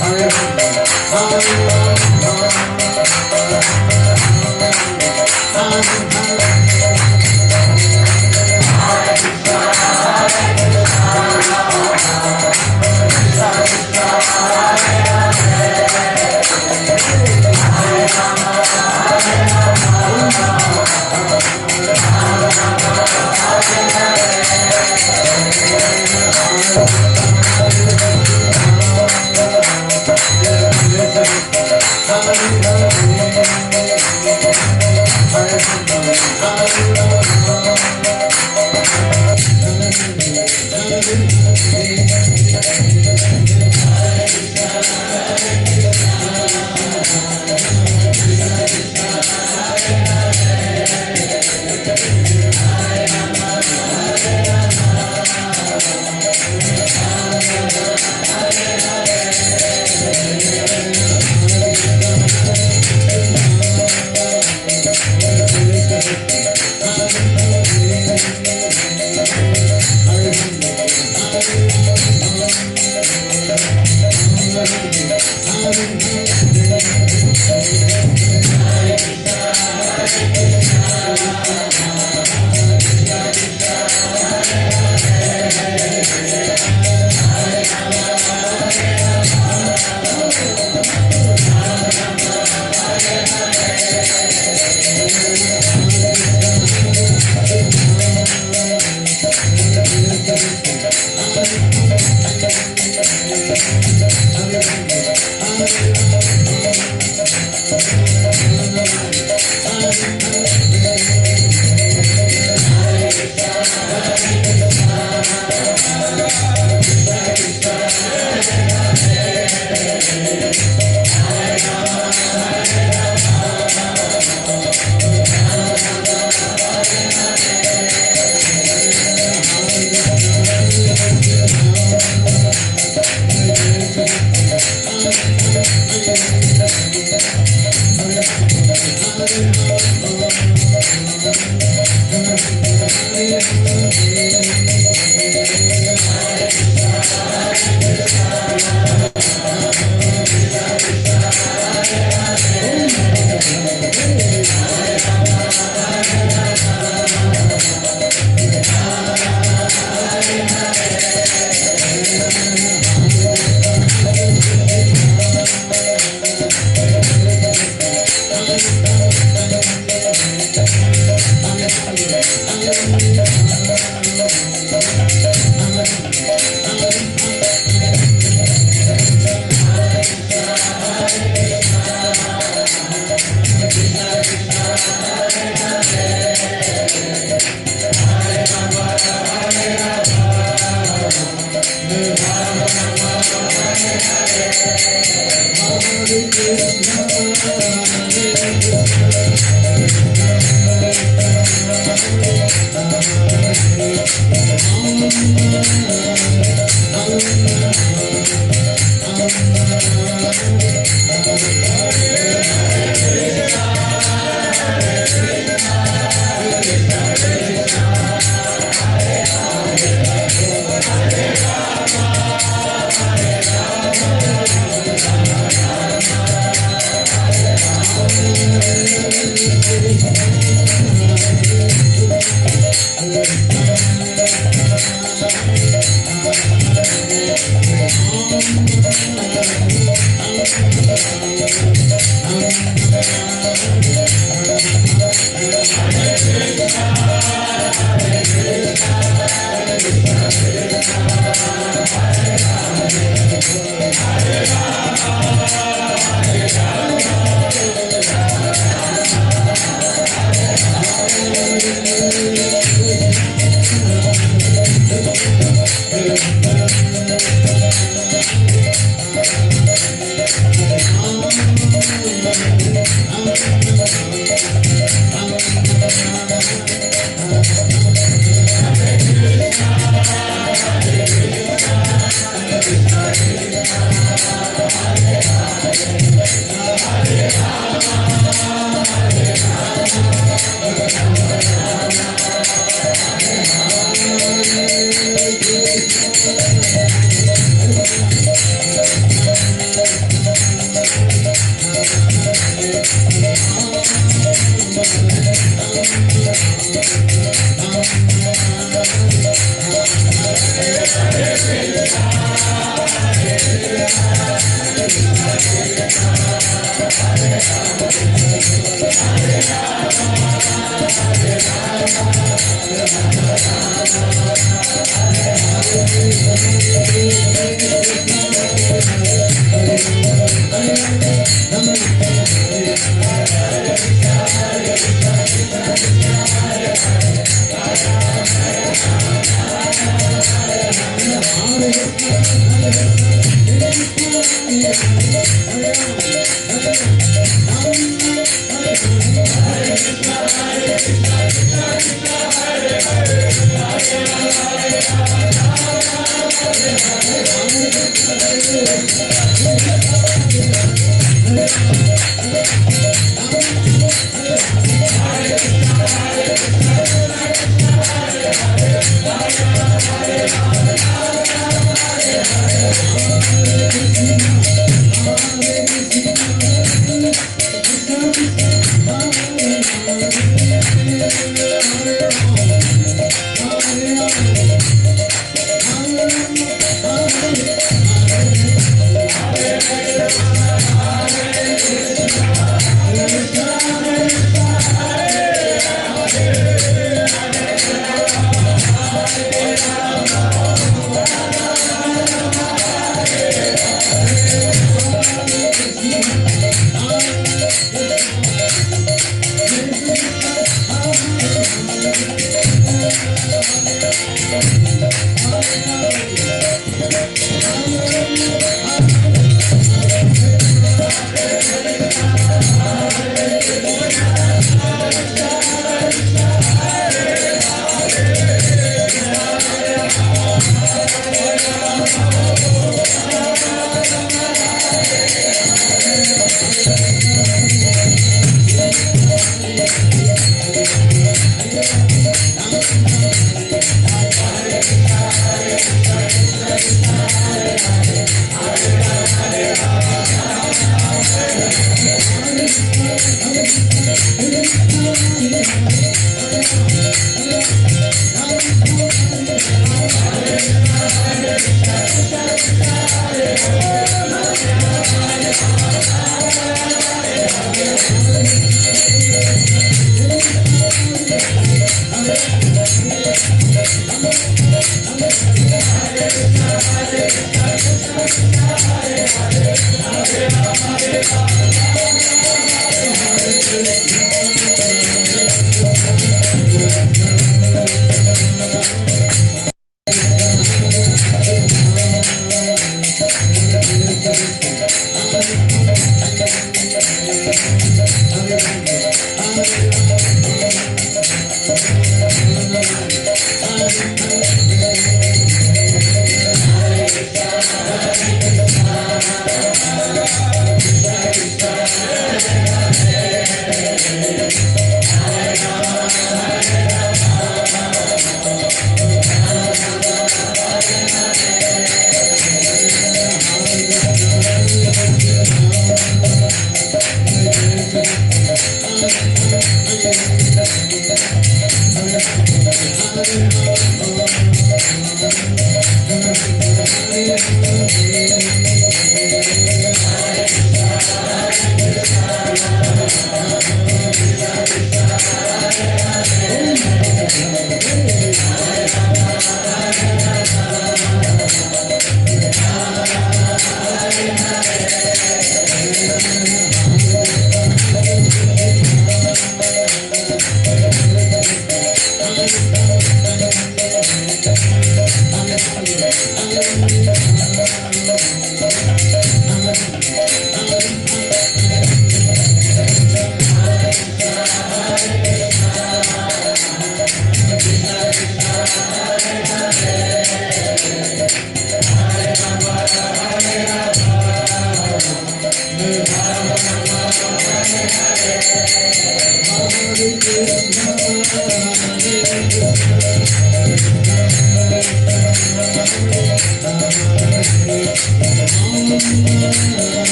Hare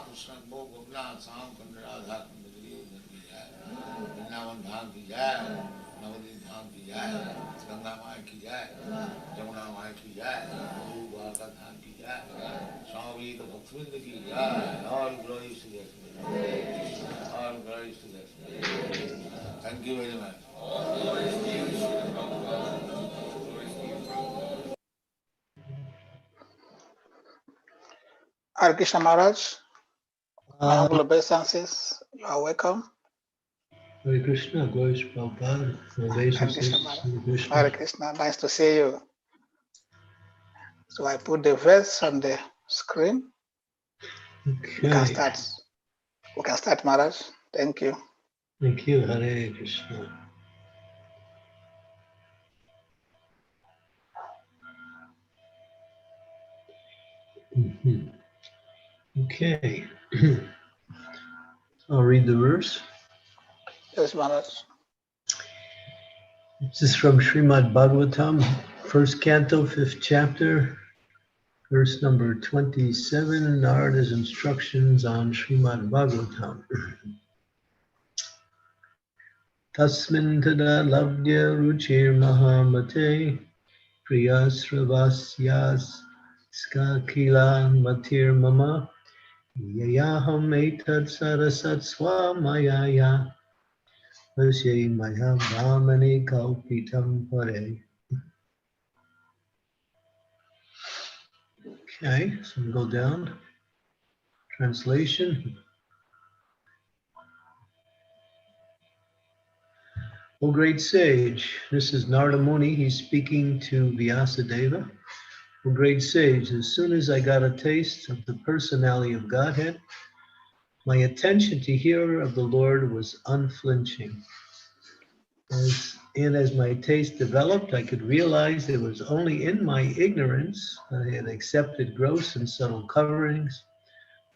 Krishna को गोपनाथ श्याम कुंड राधा कुंड गिरिधर की जय, वृंदावन धाम की जय, नवदीप धाम की जय, गंगा माई की जय, जमुना माई की जय, द्वारका धाम की जय, स्वामी भक्तवृंद की जय। All glory to the all glory to the Thank you very much. Hare Krishna Maharaj, my humble obeisances, you are welcome. Hare Krishna, glory to Prabhupada, obeisances, Hare Krishna. Hare Krishna, nice to see you. So I put the verse on the screen. Okay. We can start. We can start, Maharaj. Thank you. Thank you, Hare Krishna. Okay. I'll read the verse. Yes, Maharaj. This is from Srimad Bhagavatam, first canto, 5th chapter, verse number 27, Narada's instructions on Srimad Bhagavatam. Tasmin tada labdya ruchir mahamate priyasravasyas skakila matir mama yayaham etad sarasat swamayaya vasye maya brahmane kalpitam pare. Okay, so we'll go down. Translation. O great sage, this is Narada Muni, he's speaking to Vyasadeva. O great sage, as soon as I got a taste of the personality of Godhead, my attention to hear of the Lord was unflinching. As my taste developed, I could realize it was only in my ignorance that I had accepted gross and subtle coverings,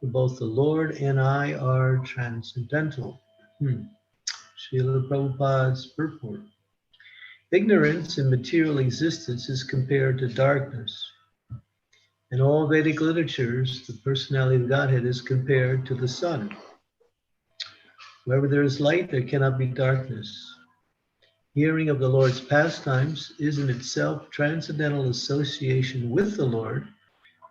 for both the Lord and I are transcendental. Srila Prabhupada's purport. Ignorance in material existence is compared to darkness. In all Vedic literatures, the personality of Godhead is compared to the sun. Wherever there is light, there cannot be darkness. Hearing of the Lord's pastimes is in itself transcendental association with the Lord,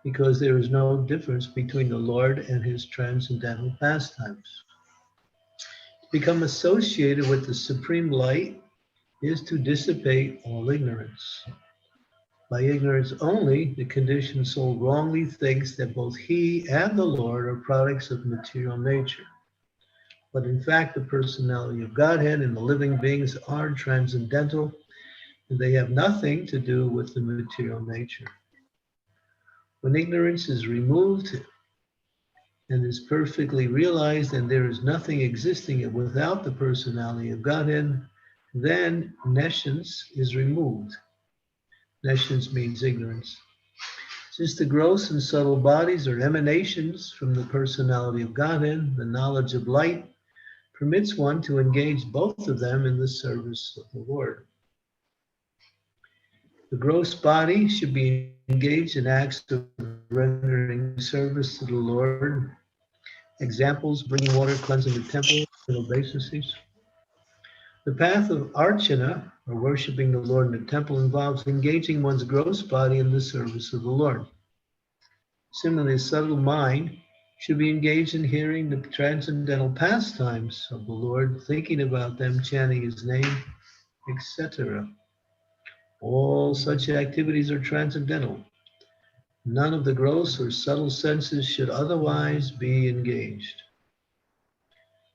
because there is no difference between the Lord and his transcendental pastimes. To become associated with the supreme light is to dissipate all ignorance. By ignorance only, the conditioned soul wrongly thinks that both he and the Lord are products of material nature. But in fact, the personality of Godhead and the living beings are transcendental, and they have nothing to do with the material nature. When ignorance is removed and is perfectly realized, and there is nothing existing without the personality of Godhead, then nescience is removed. Nescience means ignorance. Since the gross and subtle bodies are emanations from the personality of Godhead, the knowledge of light permits one to engage both of them in the service of the Lord. The gross body should be engaged in acts of rendering service to the Lord. Examples: bringing water, cleansing the temple, and obeisances. The path of archana, or worshiping the Lord in the temple, involves engaging one's gross body in the service of the Lord. Similarly, the subtle mind should be engaged in hearing the transcendental pastimes of the Lord, thinking about them, chanting his name, etc. All such activities are transcendental. None of the gross or subtle senses should otherwise be engaged.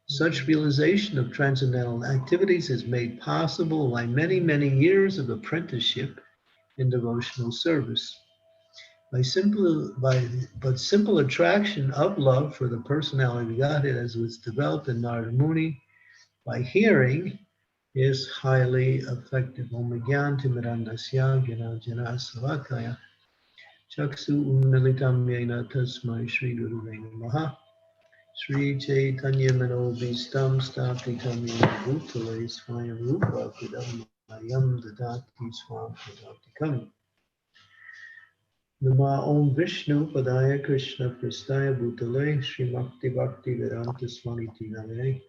Such realization of transcendental activities is made possible by many, many years of apprenticeship in devotional service. Simple attraction of love for the personality of Godhead, as was developed in Narada Muni, by hearing, is highly effective. Om Gyan Timirandasya Gyana Jana Savakaya Chaksu Unmilitam Yena Tasmai Shri Guru Namaha Shri Chaitanya Manobhistam Sthapitam Yena Bhutale Swayam Rupa Kudam Mayam Dadati Swam Padatikam. Nama Om Vishnu Padaya Krishna Prastaya Bhutale Srimakti Bhakti Vedanta Swaniti Namane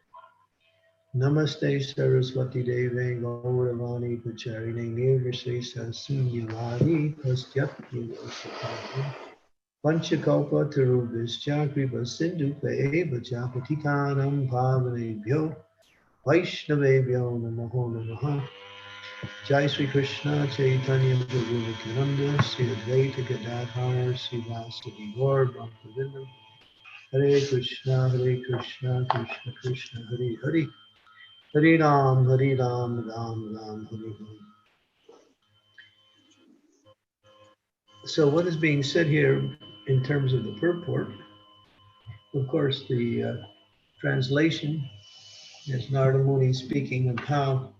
Namaste Saraswati Deve Gauravani Pacharine Nirvishesa Sunyavadi Pastyapti Vasapati Panchakalpa Tarubhischa Kripa Sindhu Eva Japatikanam Bhavanebhyo Vaishnavebhyo Namaho Namaha Jai Sri Krishna Chaitanya Prabhu Nityananda Sri Advaita Gadadhar Sri Vasadi Gaur Bhaktivinoda Hare Krishna Krishna Krishna Hare Hare Hare Ram Ram Ram Hare Hare. So what is being said here in terms of the purport? Of course, the translation is Narada Muni speaking of how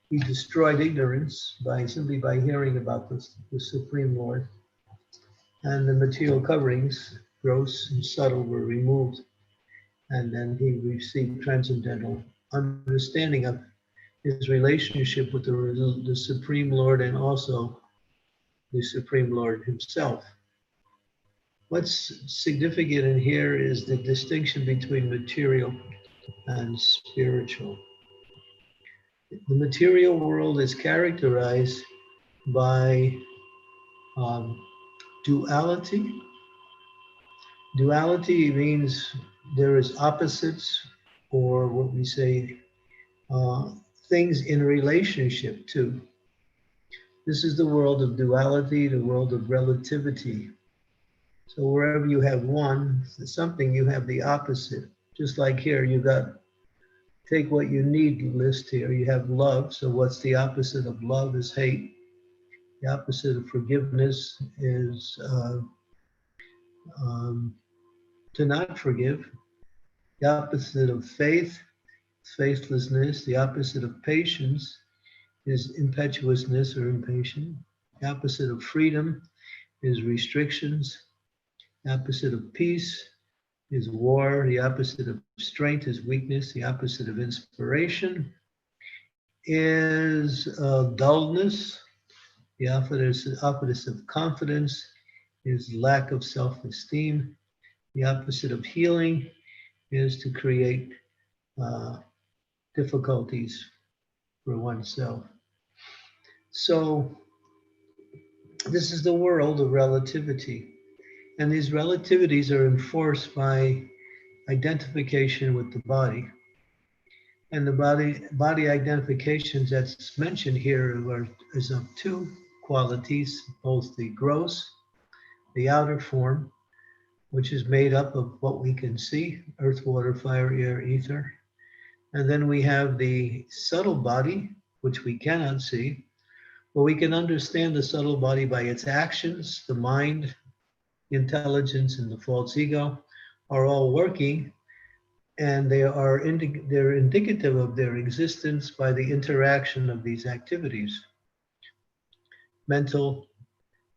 he destroyed ignorance simply by hearing about the Supreme Lord, and the material coverings, gross and subtle, were removed, and then he received transcendental understanding of his relationship with the Supreme Lord and also the Supreme Lord himself. What's significant in here is the distinction between material and spiritual. The material world is characterized by duality. Duality means there is opposites, or what we say, things in relationship to. This is the world of duality, the world of relativity. So wherever you have one, something, you have the opposite. Just like here, you got, take what you need list here. You have love. So what's the opposite of love is hate. The opposite of forgiveness is to not forgive. The opposite of faith, faithlessness. The opposite of patience is impetuousness or impatient. The opposite of freedom is restrictions. The opposite of peace is war. The opposite of strength is weakness. The opposite of inspiration is dullness. The opposite of confidence is lack of self-esteem. The opposite of healing is to create difficulties for oneself. So this is the world of relativity. And these relativities are enforced by identification with the body. And the body identifications that's mentioned here is of two qualities, both the gross, the outer form, which is made up of what we can see, earth, water, fire, air, ether. And then we have the subtle body, which we cannot see, but we can understand the subtle body by its actions. The mind, intelligence, and the false ego are all working, and they're indicative of their existence by the interaction of these activities: mental,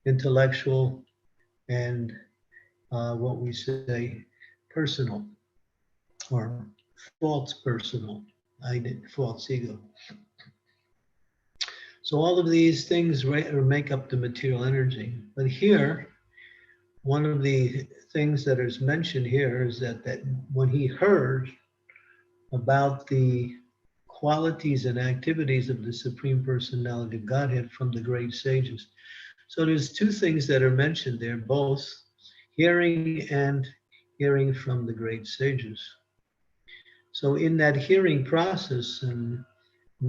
intellectual, and what we say personal, or false personal, false ego. So all of these things make up the material energy. But here, one of the things that is mentioned here is that when he heard about the qualities and activities of the Supreme Personality of Godhead from the great sages. So there's two things that are mentioned there, both hearing and hearing from the great sages. So in that hearing process, and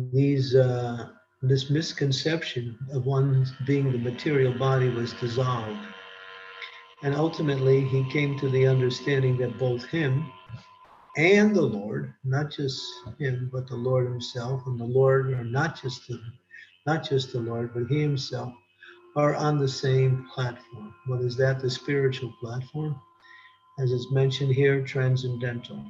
this misconception of one being the material body was dissolved. And ultimately, he came to the understanding that both him and the Lord, not just him, but the Lord himself, and the Lord are not just the Lord, but he himself, are on the same platform. What is that? The spiritual platform. As is mentioned here, transcendental.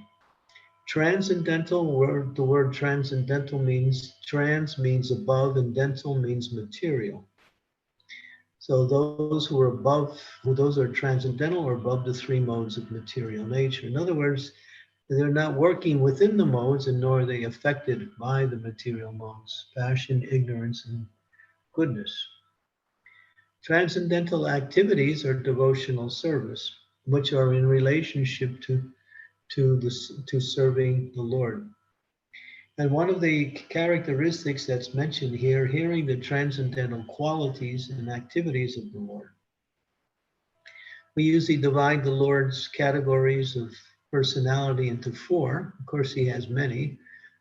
Transcendental, the word transcendental means, trans means above, and dental means material. So those who are above, those are transcendental or above the three modes of material nature. In other words, they're not working within the modes, and nor are they affected by the material modes, passion, ignorance, and goodness. Transcendental activities are devotional service, which are in relationship to serving the Lord. And one of the characteristics that's mentioned here, hearing the transcendental qualities and activities of the Lord. We usually divide the Lord's categories of personality into four. Of course, he has many,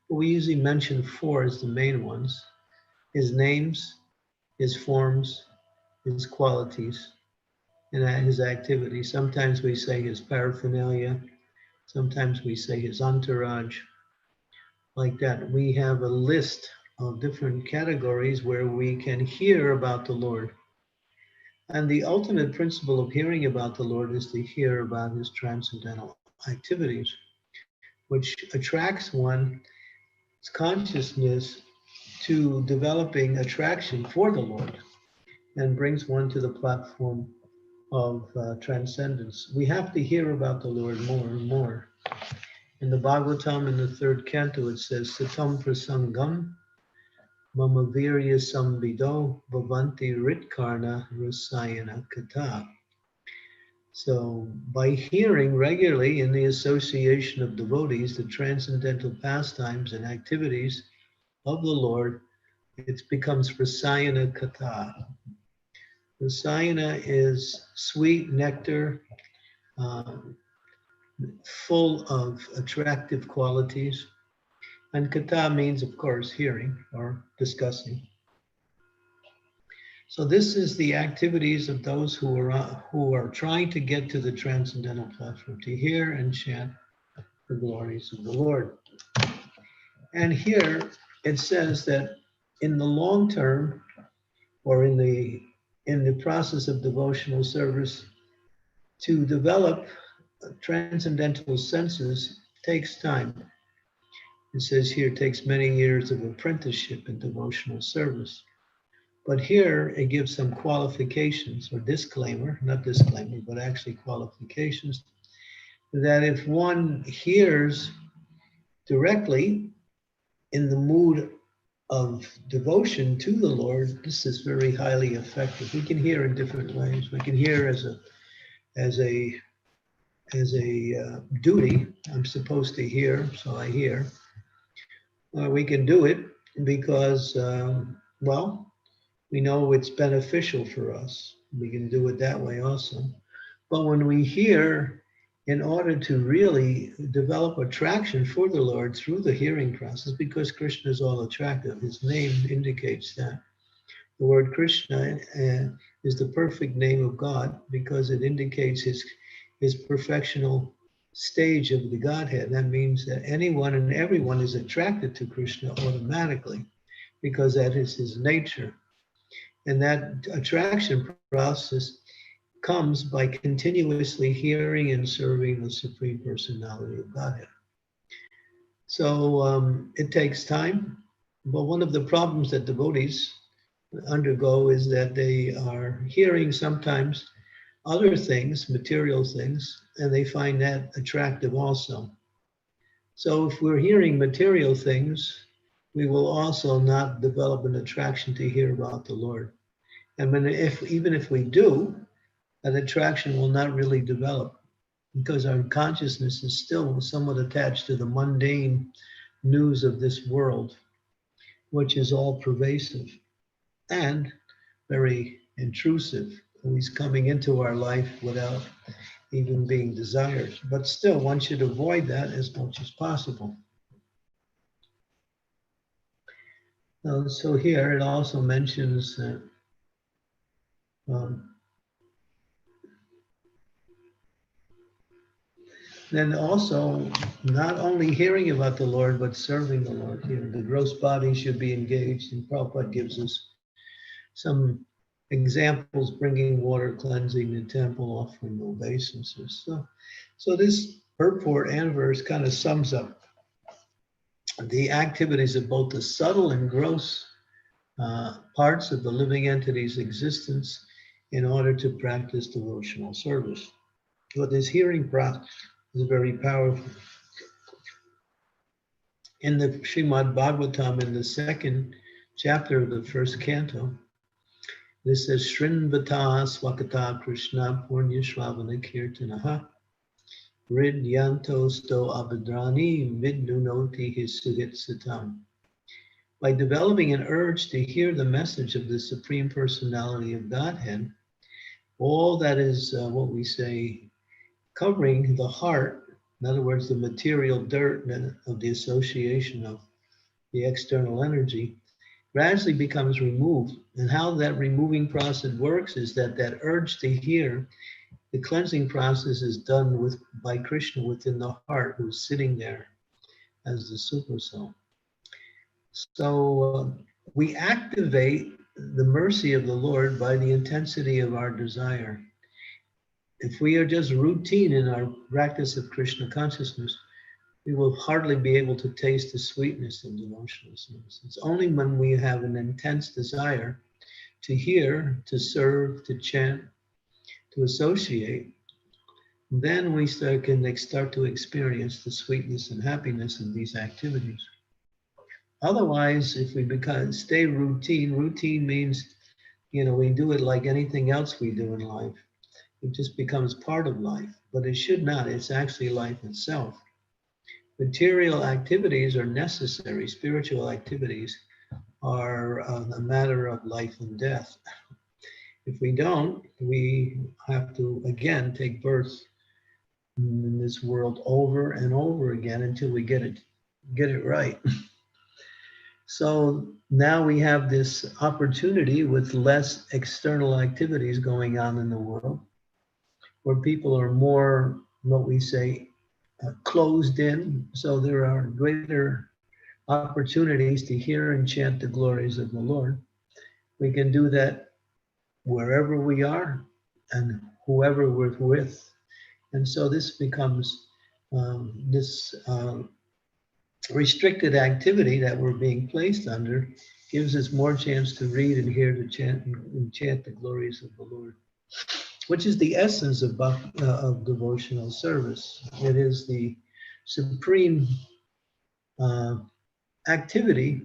but we usually mention four as the main ones: his names, his forms, his qualities, and his activities. Sometimes we say his paraphernalia, sometimes we say his entourage, like that. We have a list of different categories where we can hear about the Lord. And the ultimate principle of hearing about the Lord is to hear about his transcendental activities, which attracts one's consciousness to developing attraction for the Lord and brings one to the platform of transcendence. We have to hear about the Lord more and more. In the Bhagavatam, in the third canto, it says, Satam prasangam mama virya sambido bhavanti ritkarna rasayana kata. So by hearing regularly in the association of devotees the transcendental pastimes and activities of the Lord, it becomes rasayana kata. Rasayana is sweet nectar, full of attractive qualities. And kata means, of course, hearing or discussing. So this is the activities of those who are trying to get to the transcendental platform, to hear and chant the glories of the Lord. And here it says that in the long term, or in the process of devotional service, to develop transcendental senses takes time. It says here it takes many years of apprenticeship in devotional service. But here it gives some qualifications or disclaimer, not disclaimer, but actually qualifications, that if one hears directly in the mood of devotion to the Lord, this is very highly effective. We can hear in different ways. We can hear as a duty. I'm supposed to hear, so I hear. We can do it because, well, we know it's beneficial for us. We can do it that way also. But when we hear, in order to really develop attraction for the Lord through the hearing process, because Krishna is all attractive, his name indicates that. The word Krishna is the perfect name of God because it indicates his perfectional stage of the Godhead. That means that anyone and everyone is attracted to Krishna automatically because that is his nature. And that attraction process comes by continuously hearing and serving the Supreme Personality of Godhead. So it takes time, but one of the problems that devotees undergo is that they are hearing sometimes other things, material things, and they find that attractive also. So if we're hearing material things, we will also not develop an attraction to hear about the Lord. And even if we do, that attraction will not really develop because our consciousness is still somewhat attached to the mundane news of this world, which is all pervasive and very intrusive, always coming into our life without even being desired. But still, one should avoid that as much as possible. So here it also mentions that then also not only hearing about the Lord, but serving the Lord. The gross body should be engaged, and Prabhupada gives us some examples: bringing water, cleansing the temple, offering obeisances. So this purport and verse kind of sums up the activities of both the subtle and gross parts of the living entity's existence in order to practice devotional service. But this hearing process is very powerful. In the Srimad Bhagavatam, in the second chapter of the first canto, This says, Shrinvata Swakata Krishna Purnya Shravana Kirtanaha Ridyanto Sto Abhadrani Vidnunoti Hisuhit Satam. By developing an urge to hear the message of the Supreme Personality of Godhead, all that is what we say covering the heart, in other words, the material dirt of the association of the external energy, gradually becomes removed. And how that removing process works is that urge to hear, the cleansing process is done by Krishna within the heart, who's sitting there as the super soul. So we activate the mercy of the Lord by the intensity of our desire. If we are just routine in our practice of Krishna consciousness, we will hardly be able to taste the sweetness of devotional service. It's only when we have an intense desire to hear, to serve, to chant, to associate, then we can start to experience the sweetness and happiness of these activities. Otherwise, if we stay routine means, we do it like anything else we do in life. It just becomes part of life, but it should not. It's actually life itself. Material activities are necessary. Spiritual activities are a matter of life and death. If we don't, we have to, again, take birth in this world over and over again until we get it right. So now we have this opportunity with less external activities going on in the world, where people are more, what we say, closed in. So there are greater opportunities to hear and chant the glories of the Lord. We can do that wherever we are and whoever we're with. And so this becomes this restricted activity that we're being placed under gives us more chance to read and hear to chant and chant the glories of the Lord, which is the essence of devotional service. It is the supreme activity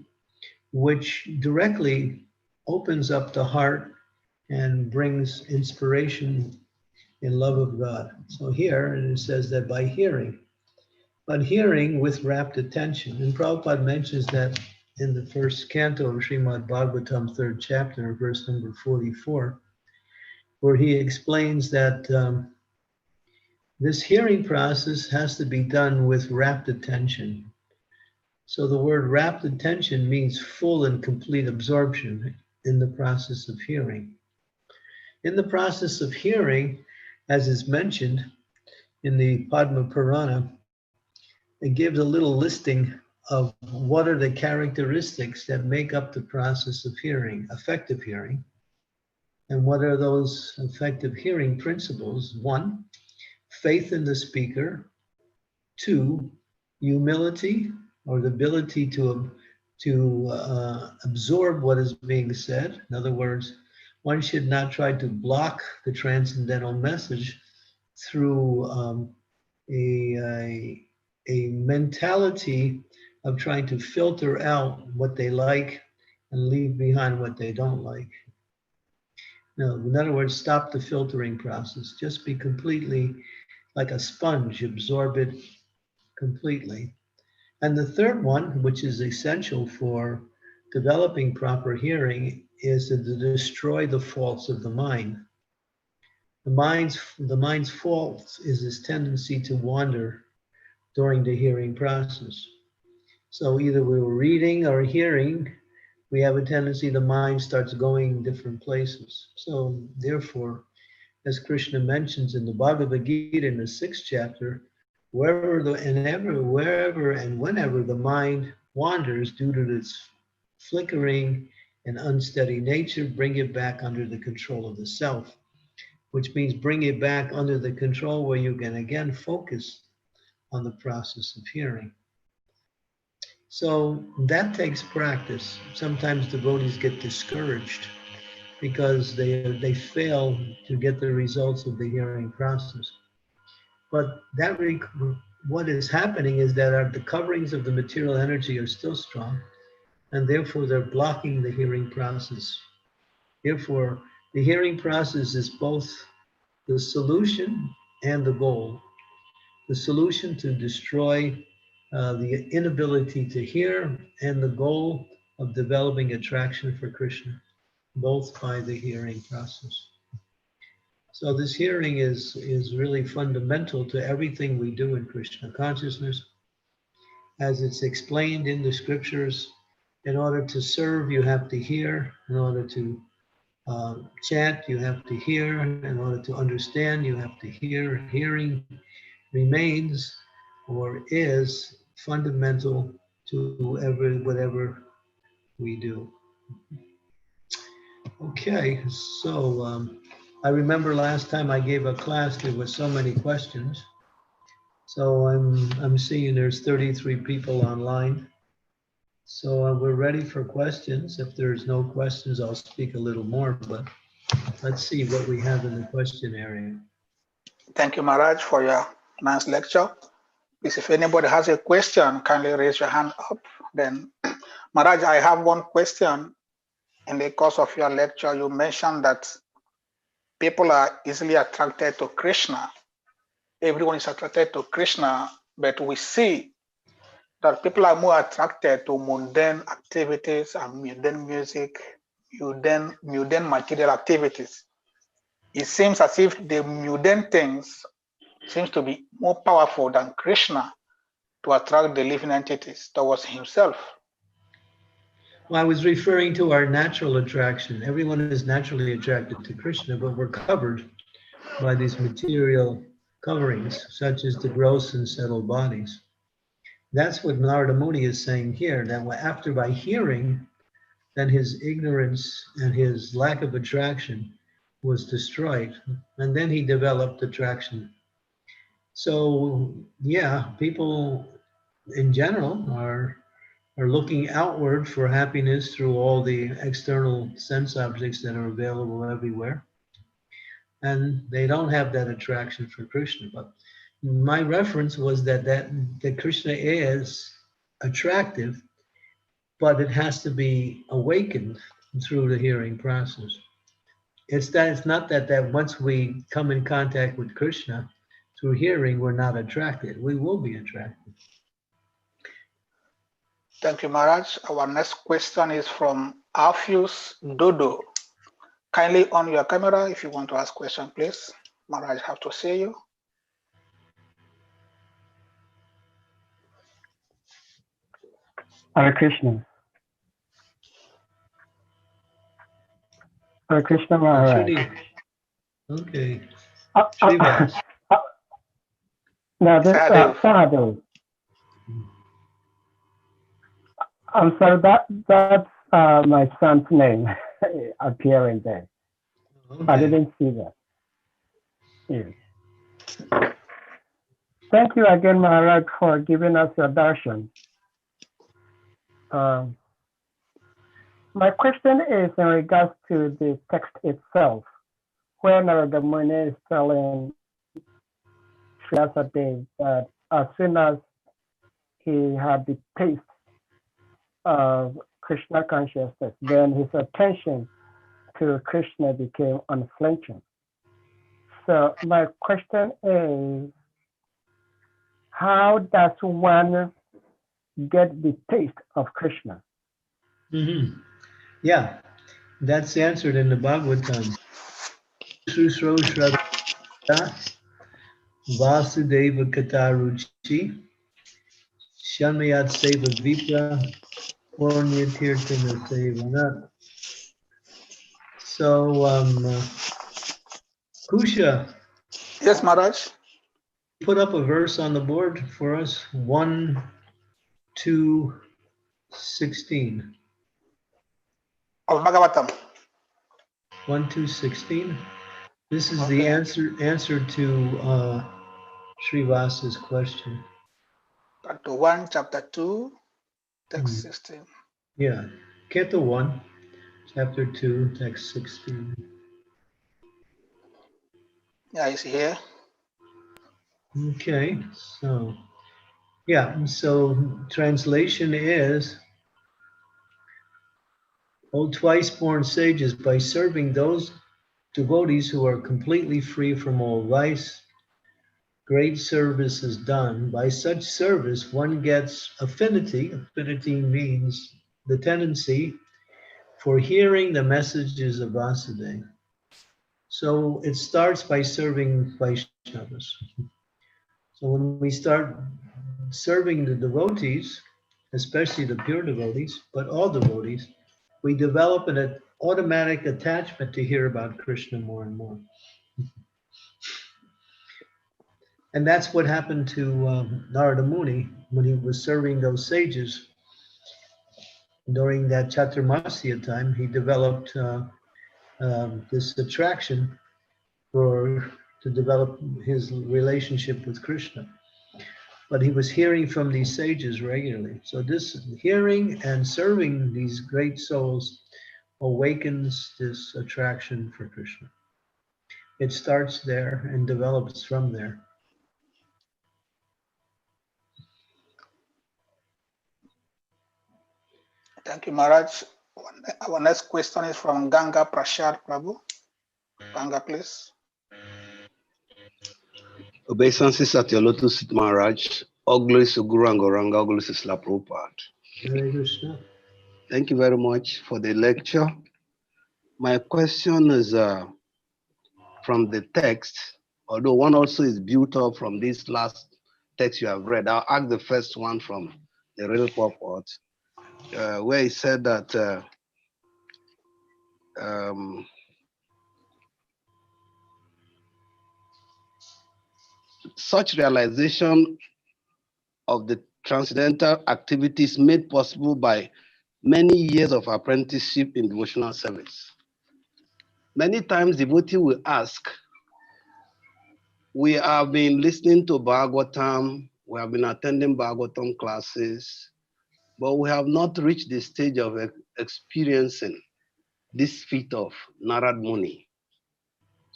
which directly opens up the heart and brings inspiration and love of God. So here it says that by hearing, but hearing with rapt attention. And Prabhupada mentions that in the first canto of Srimad Bhagavatam, 3rd chapter, verse number 44, where he explains that this hearing process has to be done with rapt attention. So the word rapt attention means full and complete absorption in the process of hearing. In the process of hearing, as is mentioned in the Padma Purana, it gives a little listing of what are the characteristics that make up the process of hearing, effective hearing, and what are those effective hearing principles. 1, faith in the speaker. 2, humility, or the ability to absorb what is being said. In other words, one should not try to block the transcendental message through a mentality of trying to filter out what they like and leave behind what they don't like. No, in other words, stop the filtering process. Just be completely like a sponge, absorb it completely. And the third one, which is essential for developing proper hearing, is to destroy the faults of the mind. The mind's fault is this tendency to wander during the hearing process. So either we were reading or hearing, we have a tendency the mind starts going different places. So therefore, as Krishna mentions in the Bhagavad Gita in the 6th chapter, wherever and whenever the mind wanders due to its flickering and unsteady nature, bring it back under the control of the self, which means bring it back under the control where you can again focus on the process of hearing. So that takes practice. Sometimes devotees get discouraged because they fail to get the results of the hearing process. But what is happening is that the coverings of the material energy are still strong, and therefore they're blocking the hearing process. Therefore, the hearing process is both the solution and the goal. The solution to destroy the inability to hear, and the goal of developing attraction for Krishna, both by the hearing process. So this hearing is really fundamental to everything we do in Krishna consciousness. As it's explained in the scriptures, in order to serve, you have to hear. In order to chant, you have to hear. In order to understand, you have to hear. Hearing remains or is fundamental to whatever we do. Okay, so I remember last time I gave a class, there were so many questions. So I'm seeing there's 33 people online. So we're ready for questions. If there's no questions, I'll speak a little more, but let's see what we have in the question area. Thank you, Maharaj, for your nice lecture. Please, if anybody has a question, kindly raise your hand up. Then, Maharaj, I have one question. In the course of your lecture, you mentioned that people are easily attracted to Krishna. Everyone is attracted to Krishna, but we see that people are more attracted to mundane activities and mundane music, mundane material activities. It seems as if the mundane things seems to be more powerful than Krishna to attract the living entities towards himself. Well, I was referring to our natural attraction. Everyone is naturally attracted to Krishna, but we're covered by these material coverings, such as the gross and settled bodies. That's what Narada Muni is saying here, that after by hearing, then his ignorance and his lack of attraction was destroyed, and then he developed attraction. So yeah, people in general are looking outward for happiness through all the external sense objects that are available everywhere. And they don't have that attraction for Krishna. But my reference was that Krishna is attractive, but it has to be awakened through the hearing process. It's not that once we come in contact with Krishna through hearing, we're not attracted. We will be attracted. Thank you, Maharaj. Our next question is from Alpheus Dodo. Kindly on your camera if you want to ask question, please. Maharaj have to see you. Hare Krishna. Hare Krishna Maharaj. Okay. No, this Sahadev. I'm sorry, that's my son's name appearing there. Okay. I didn't see that. Yes. Thank you again, Maharaj, for giving us your darshan. My question is in regards to the text itself, where Narada Muni is telling Vyasadeva that as soon as he had the taste of Krishna consciousness, then his attention to Krishna became unflinching. So my question is, how does one get the taste of Krishna? Mm-hmm. Yeah, that's answered in the Bhagavatam. Susro Vasudeva Kataruchi Shanmayat Seva Vipra Punya Tirthana Sevana. So, Kusha. Yes, Maharaj. Put up a verse on the board for us. 1, 2, 16. Of Bhagavatam. 1, 2, 16. This is the answer to Srivasa's question. Chapter 1, chapter 2, text 16. Yeah, Canto 1, chapter 2, text 16. Yeah, it's here. Okay, so yeah, so translation is O twice-born sages, by serving those devotees who are completely free from all vice, great service is done. By such service, one gets affinity. Affinity means the tendency for hearing the messages of Vasudeva. So it starts by serving Vaishnavas. So when we start serving the devotees, especially the pure devotees, but all devotees, we develop an automatic attachment to hear about Krishna more and more. And that's what happened to Narada Muni when he was serving those sages. During that Chaturmasya time, he developed this attraction to develop his relationship with Krishna. But he was hearing from these sages regularly. So this hearing and serving these great souls awakens this attraction for Krishna. It starts there and develops from there. Thank you, Maharaj. Our next question is from Ganga Prashad Prabhu. Ganga, please. Obeisances at your lotus feet, Maharaj. All glories to Guru and Gauranga, all glories to Srila Prabhupada. Hare Krishna. Thank you very much for the lecture. My question is from the text, although one also is built up from this last text you have read. I'll ask the first one from the real purport, where he said that such realization of the transcendental activities made possible by many years of apprenticeship in devotional service. Many times devotee will ask, we have been listening to Bhagavatam, we have been attending Bhagavatam classes, but we have not reached the stage of experiencing this feat of Narad Muni.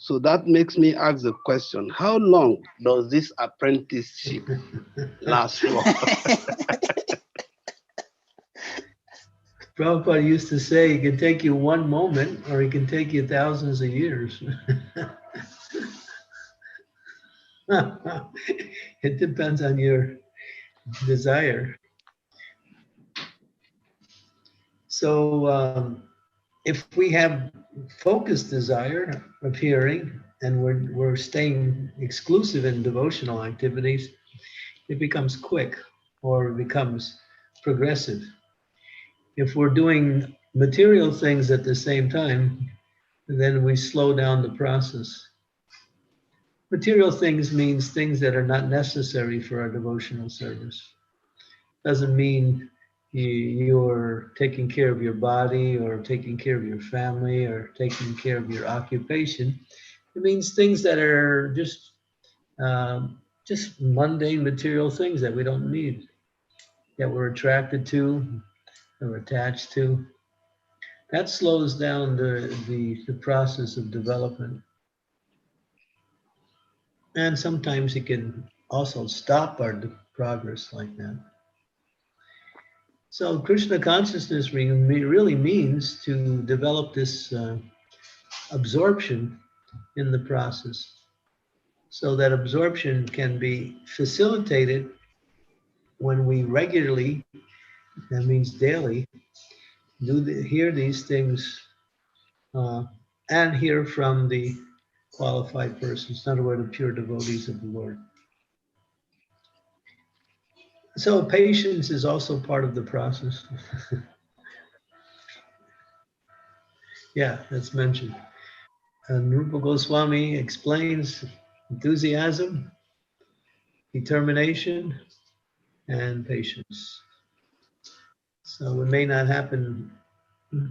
So that makes me ask the question, how long does this apprenticeship last for? Prabhupada used to say it can take you one moment or it can take you thousands of years. It depends on your desire. So if we have focused desire of hearing and we're staying exclusive in devotional activities, it becomes quick or it becomes progressive. If we're doing material things at the same time, then we slow down the process. Material things means things that are not necessary for our devotional service. Doesn't mean you're taking care of your body or taking care of your family or taking care of your occupation. It means things that are just mundane material things that we don't need, that we're attracted to or attached to. That slows down the process of development. And sometimes it can also stop our progress like that. So Krishna consciousness really means to develop this absorption in the process. So that absorption can be facilitated when we regularly, that means daily, hear these things and hear from the qualified persons, in other words, the pure devotees of the Lord. So patience is also part of the process. Yeah, that's mentioned. And Rupa Goswami explains enthusiasm, determination, and patience. So it may not happen,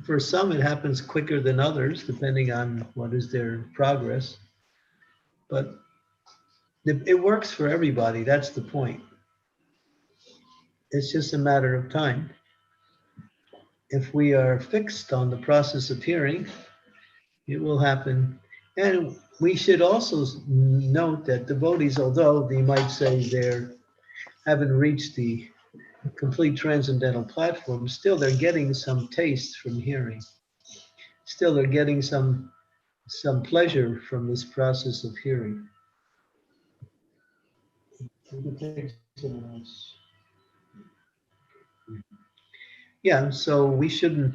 for some it happens quicker than others, depending on what is their progress. But it works for everybody, that's the point. It's just a matter of time. If we are fixed on the process of hearing, it will happen. And we should also note that devotees, although they might say they haven't reached the complete transcendental platform, still they're getting some taste from hearing. still they're getting some pleasure from this process of hearing. We can take someone else. Yeah, so we shouldn't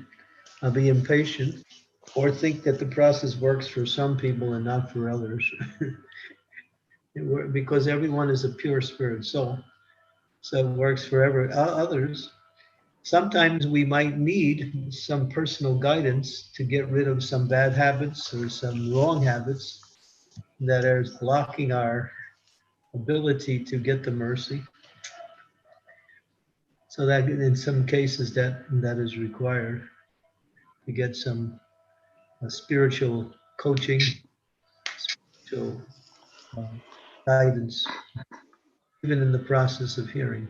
be impatient or think that the process works for some people and not for others. Because everyone is a pure spirit soul, so it works for others. Sometimes we might need some personal guidance to get rid of some bad habits or some wrong habits that are blocking our ability to get the mercy. So that in some cases that is required to get some spiritual coaching, spiritual guidance, even in the process of hearing.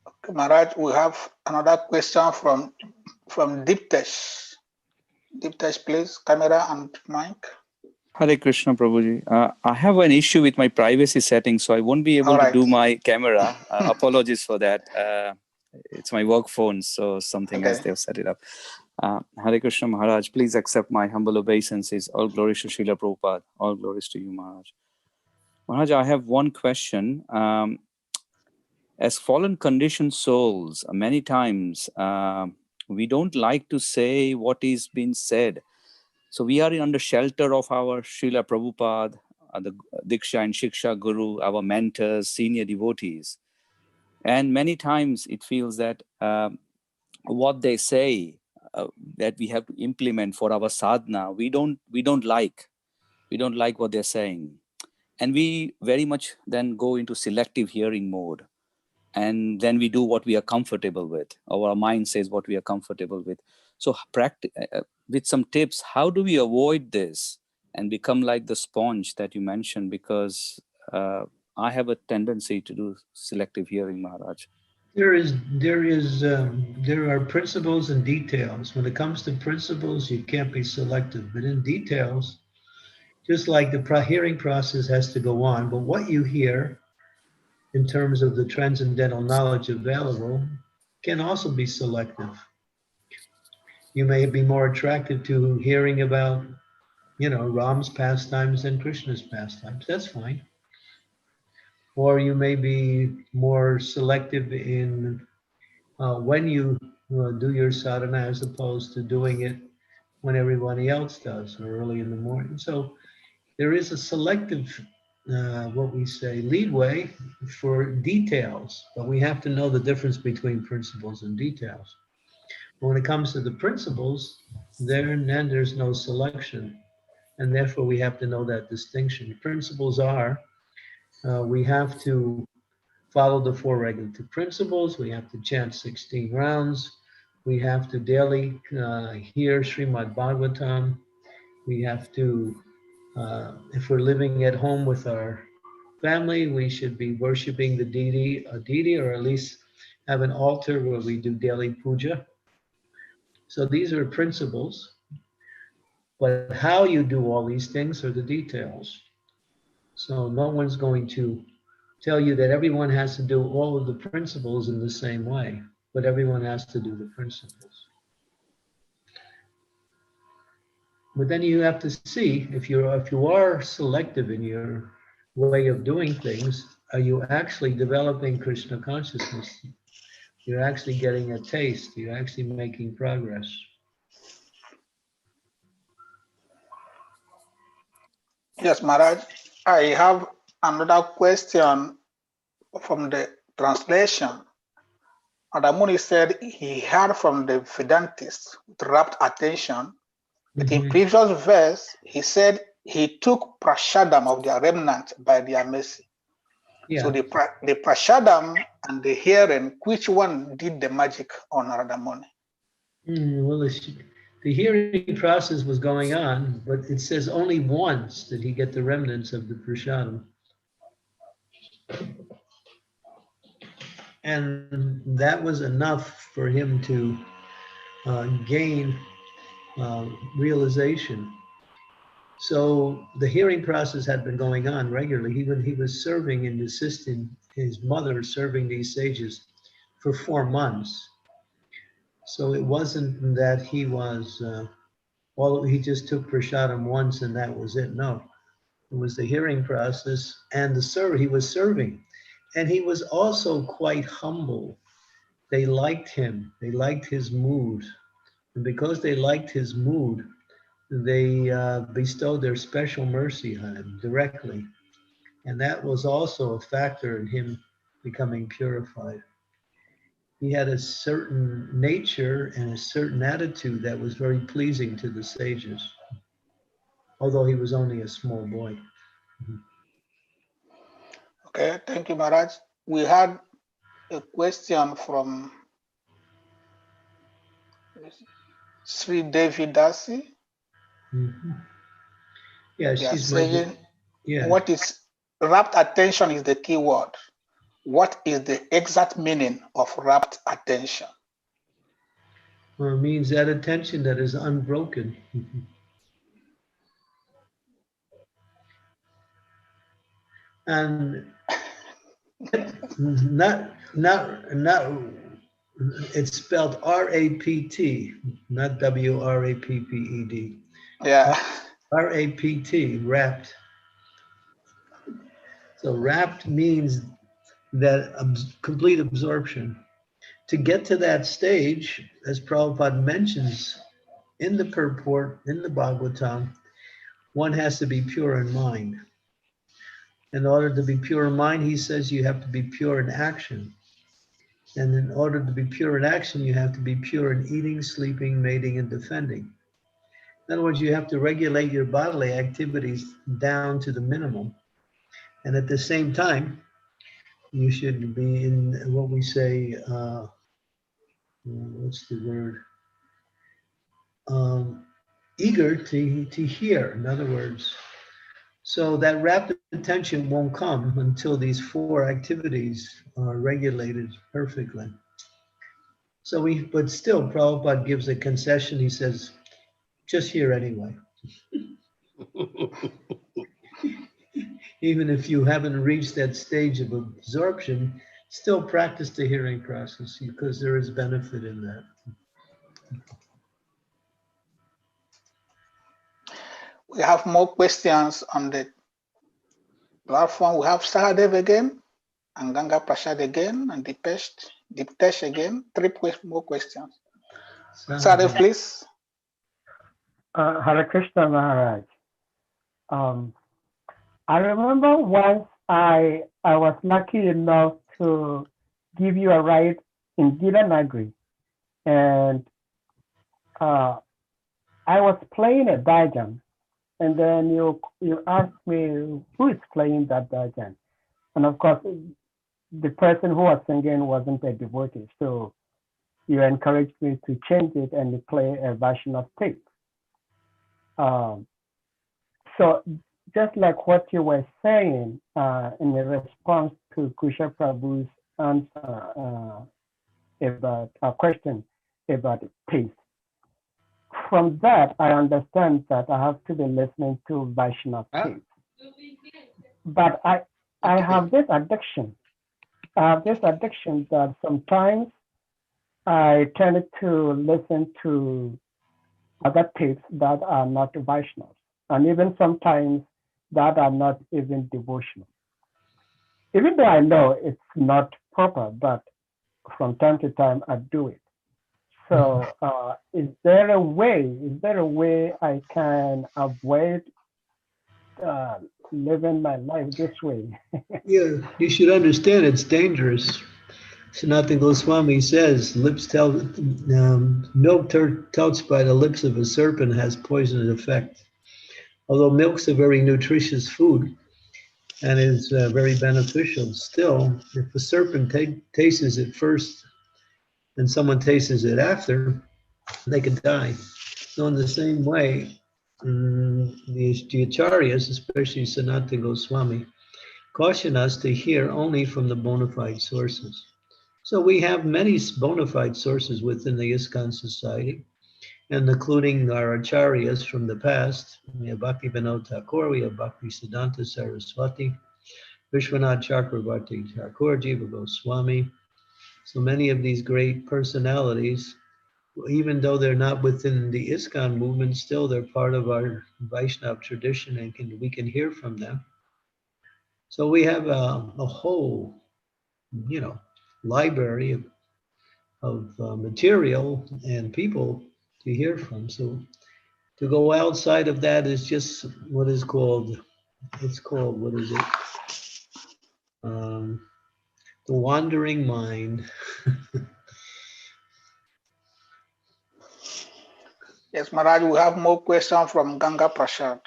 Okay, Maharaj, we have another question from Deeptesh. Deeptesh, please, camera and mic. Hare Krishna, Prabhuji. I have an issue with my privacy settings, so I won't be able to do my camera. Apologies for that. It's my work phone, so something else they have set it up. Hare Krishna, Maharaj. Please accept my humble obeisances. All glories to Srila Prabhupada. All glories to you, Maharaj. Maharaj, I have one question. As fallen conditioned souls, many times we don't like to say what is being said. So we are under shelter of our Srila Prabhupada, the Diksha and Shiksha Guru, our mentors, senior devotees. And many times it feels that what they say that we have to implement for our sadhana, we don't like. We don't like what they're saying. And we very much then go into selective hearing mode. And then we do what we are comfortable with. Our mind says what we are comfortable with. So with some tips, how do we avoid this and become like the sponge that you mentioned? Because I have a tendency to do selective hearing, Maharaj. There are principles and details. When it comes to principles, you can't be selective. But in details, just like the hearing process has to go on, but what you hear in terms of the transcendental knowledge available can also be selective. You may be more attracted to hearing about, Ram's pastimes than Krishna's pastimes. That's fine. Or you may be more selective in when you do your sadhana as opposed to doing it when everybody else does or early in the morning. So there is a selective, what we say, leadway for details, but we have to know the difference between principles and details. But when it comes to the principles, then there's no selection, and therefore we have to know that distinction. The principles are, we have to follow the 4 regulative principles, we have to chant 16 rounds, we have to daily hear Srimad Bhagavatam, we have to, if we're living at home with our family, we should be worshiping the deity, or at least have an altar where we do daily puja. So these are principles, but how you do all these things are the details. So no one's going to tell you that everyone has to do all of the principles in the same way, but everyone has to do the principles. But then you have to see if you are selective in your way of doing things, are you actually developing Krishna consciousness? You're actually getting a taste. You're actually making progress. Yes, Maharaj. I have another question from the translation. Adamuni said he heard from the Vedantists with rapt attention, but in previous verse, he said he took prashadam of their remnant by their mercy. Yeah. So the prashadam and the hearing, which one did the magic on Radhamuni? Well, the hearing process was going on, but it says only once did he get the remnants of the prashadam. And that was enough for him to gain realization. So the hearing process had been going on regularly. He was serving and assisting his mother, serving these sages for 4 months. So it wasn't that he was, he just took prasadam once and that was it. No, it was the hearing process and he was serving. And he was also quite humble. They liked him. They liked his mood. And because they liked his mood, they bestowed their special mercy on him directly. And that was also a factor in him becoming purified. He had a certain nature and a certain attitude that was very pleasing to the sages, although he was only a small boy. Okay, thank you, Maharaj. We had a question from Sri Devi Dasi. Yeah, They are she's saying, yeah. what is rapt attention is the key word. What is the exact meaning of rapt attention? Well, it means that attention that is unbroken. And not it's spelled R-A-P-T, not W-R-A-P-P-E-D. Yeah. R-A-P-T, rapt. So rapt means that complete absorption. To get to that stage, as Prabhupada mentions in the purport, in the Bhagavatam, one has to be pure in mind. In order to be pure in mind, he says you have to be pure in action. And in order to be pure in action, you have to be pure in eating, sleeping, mating, and defending. In other words, you have to regulate your bodily activities down to the minimum. And at the same time, you should be in what we say, what's the word? Eager to hear, in other words. So that rapt attention won't come until these four activities are regulated perfectly. So but still, Prabhupada gives a concession. He says, just hear anyway. Even if you haven't reached that stage of absorption, still practice the hearing process because there is benefit in that. We have more questions on the platform. We have Sahadev again, and Ganga Prasad again, and Diptesh again. Three more questions. Sahadev, please. Hare Krishna Maharaj. I remember once I was lucky enough to give you a ride in Giranagri, and I was playing a dajan, and then you asked me who is playing that dajan, and of course the person who was singing wasn't a devotee, so you encouraged me to change it and play a version of tape. So just like what you were saying in response to Kusha Prabhu's answer about a question about taste. From that, I understand that I have to be listening to Vaishnava tape. But I have this addiction. I have this addiction that sometimes I tend to listen to other tapes that are not Vaishnavas, and even sometimes that are not even devotional. Even though I know it's not proper, but from time to time I do it. So is there a way I can avoid living my life this way? Yeah, you should understand it's dangerous. Sanatana Goswami says, milk touched by the lips of a serpent has poisonous effect. Although milk's a very nutritious food and is very beneficial, still, if a serpent tastes it first and someone tastes it after, they could die. So in the same way, the acharyas, especially Sanatana Goswami, caution us to hear only from the bona fide sources. So we have many bona fide sources within the ISKCON society, and including our acharyas from the past. We have Bhakti Vinod Thakur, we have Bhakti Siddhanta Saraswati, Vishwanath Chakravarti Thakur, Jiva Goswami. So many of these great personalities even though they're not within the ISKCON movement, still they're part of our Vaishnav tradition, and we can hear from them. So we have a whole, library of material and people to hear from. So to go outside of that is just what is called, what is it? The wandering mind. Yes, Maharaj, we have more questions from Ganga Prasad.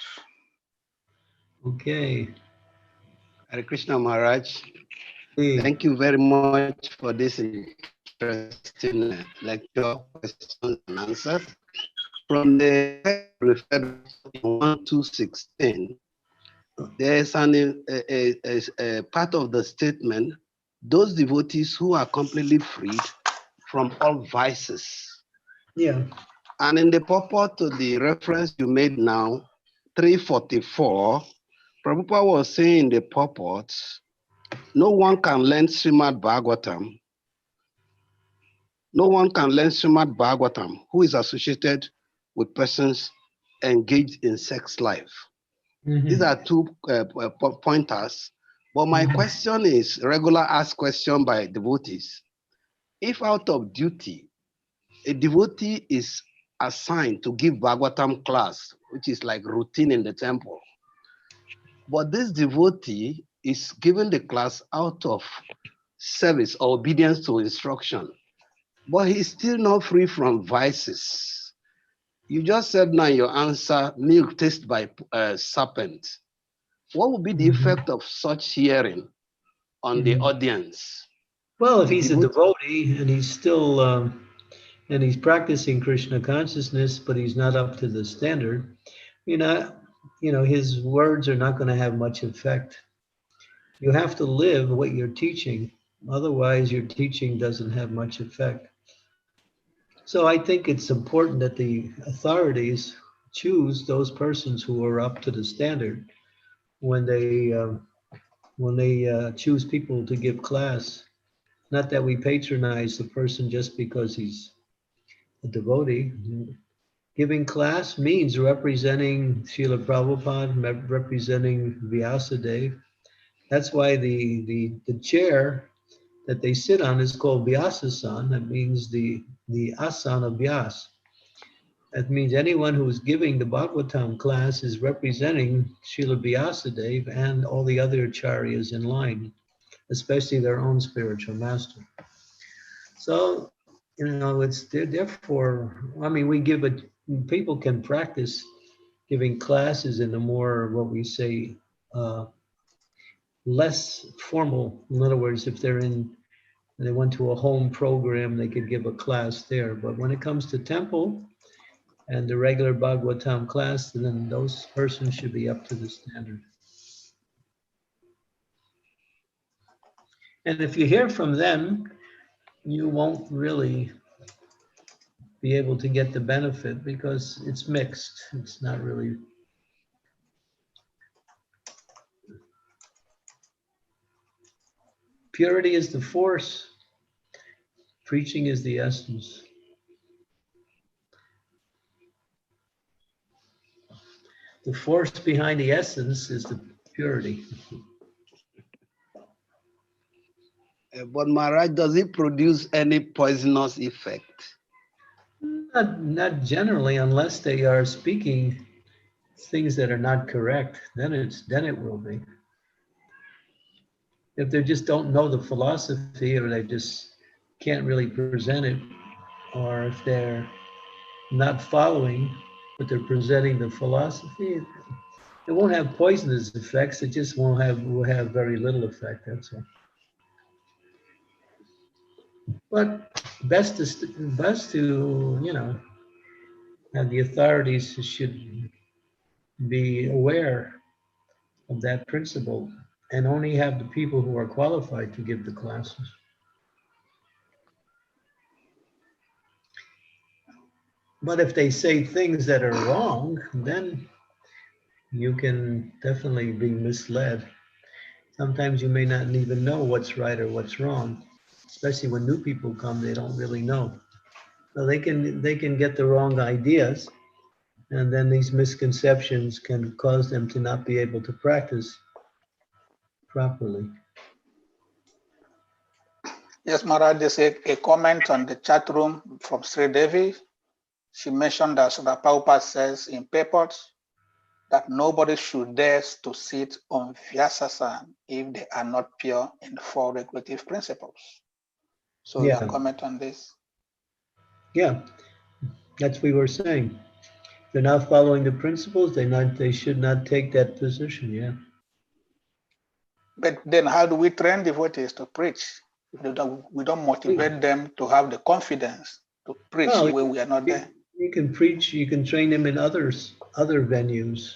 Okay. Hare Krishna Maharaj. Thank you very much for this interesting lecture, questions and answers. From the referred 1-16, there is a part of the statement, those devotees who are completely freed from all vices. Yeah. And in the purport to the reference you made now, 344, Prabhupada was saying in the purport, no one can learn Srimad Bhagavatam. No one can learn Srimad Bhagavatam who is associated with persons engaged in sex life. Mm-hmm. These are two pointers. But my question is regular asked question by devotees. If out of duty, a devotee is assigned to give Bhagavatam class, which is like routine in the temple, but this devotee is given the class out of service or obedience to instruction, but he's still not free from vices. You just said now in your answer, milk tasted by serpent. What would be the effect of such hearing on the audience? Well, if he's a devotee and he's still and he's practicing Krishna consciousness, but he's not up to the standard, his words are not going to have much effect. You have to live what you're teaching. Otherwise, your teaching doesn't have much effect. So I think it's important that the authorities choose those persons who are up to the standard when they choose people to give class. Not that we patronize the person just because he's a devotee. Giving class means representing Srila Prabhupada, representing Vyasadeva. That's why the chair that they sit on is called Vyasasan. That means the asan of Vyas. That means anyone who is giving the Bhagavatam class is representing Srila Vyasadeva and all the other acharyas in line, especially their own spiritual master. So, it's therefore, people can practice giving classes in a more, what we say, less formal. In other words, if they went to a home program, they could give a class there. But when it comes to temple and the regular Bhagavatam class, then those persons should be up to the standard. And if you hear from them, you won't really be able to get the benefit because it's mixed. It's not really. Purity is the force. Preaching is the essence. The force behind the essence is the purity. But Maharaj, does it produce any poisonous effect? Not generally, unless they are speaking things that are not correct. Then it will be. If they just don't know the philosophy, or they just can't really present it, or if they're not following, but they're presenting the philosophy, it won't have poisonous effects. It just will have very little effect. That's all. But best to have the authorities should be aware of that principle and only have the people who are qualified to give the classes. But if they say things that are wrong, then you can definitely be misled. Sometimes you may not even know what's right or what's wrong. Especially when new people come, they don't really know. So they can get the wrong ideas, and then these misconceptions can cause them to not be able to practice properly. Yes, Maharaj, there's a comment on the chat room from Sri Devi. She mentioned that Srila Prabhupada says in purport that nobody should dare to sit on Vyasasana if they are not pure in the four regulative principles. So Yeah. your comment on this? Yeah, that's what we were saying. If they're not following the principles, they should not take that position. Yeah. But then how do we train devotees to preach? We don't motivate them to have the confidence to preach Well, when we are not there. you can preach, you can train them in other venues,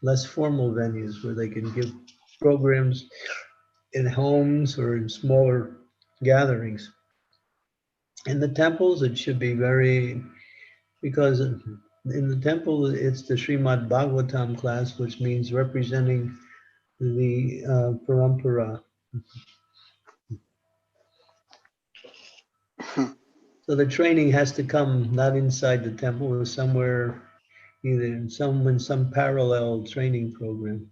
less formal venues where they can give programs in homes or in smaller gatherings. In the temples, it should be because in the temple, it's the Srimad Bhagavatam class, which means representing the parampara. So the training has to come not inside the temple or somewhere, either in some parallel training program.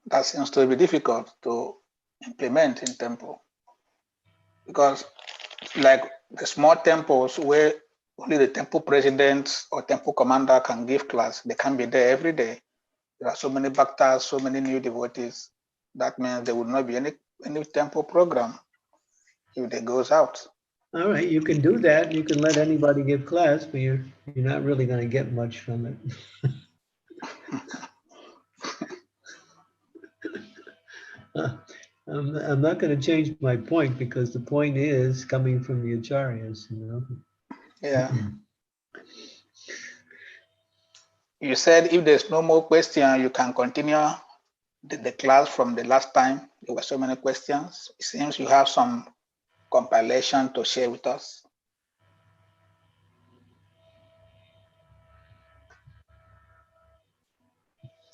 That seems to be difficult to implement in temple because like the small temples where only the temple president or temple commander can give class, they can be there every day. There are so many bhaktas, so many new devotees. That means there will not be any temple program if they goes out. All right, you can do that. You can let anybody give class, but you're not really going to get much from it. I'm not going to change my point because the point is coming from the acharyas, you know. Yeah. You said if there's no more question, you can continue the class from the last time. There were so many questions. It seems you have some compilation to share with us.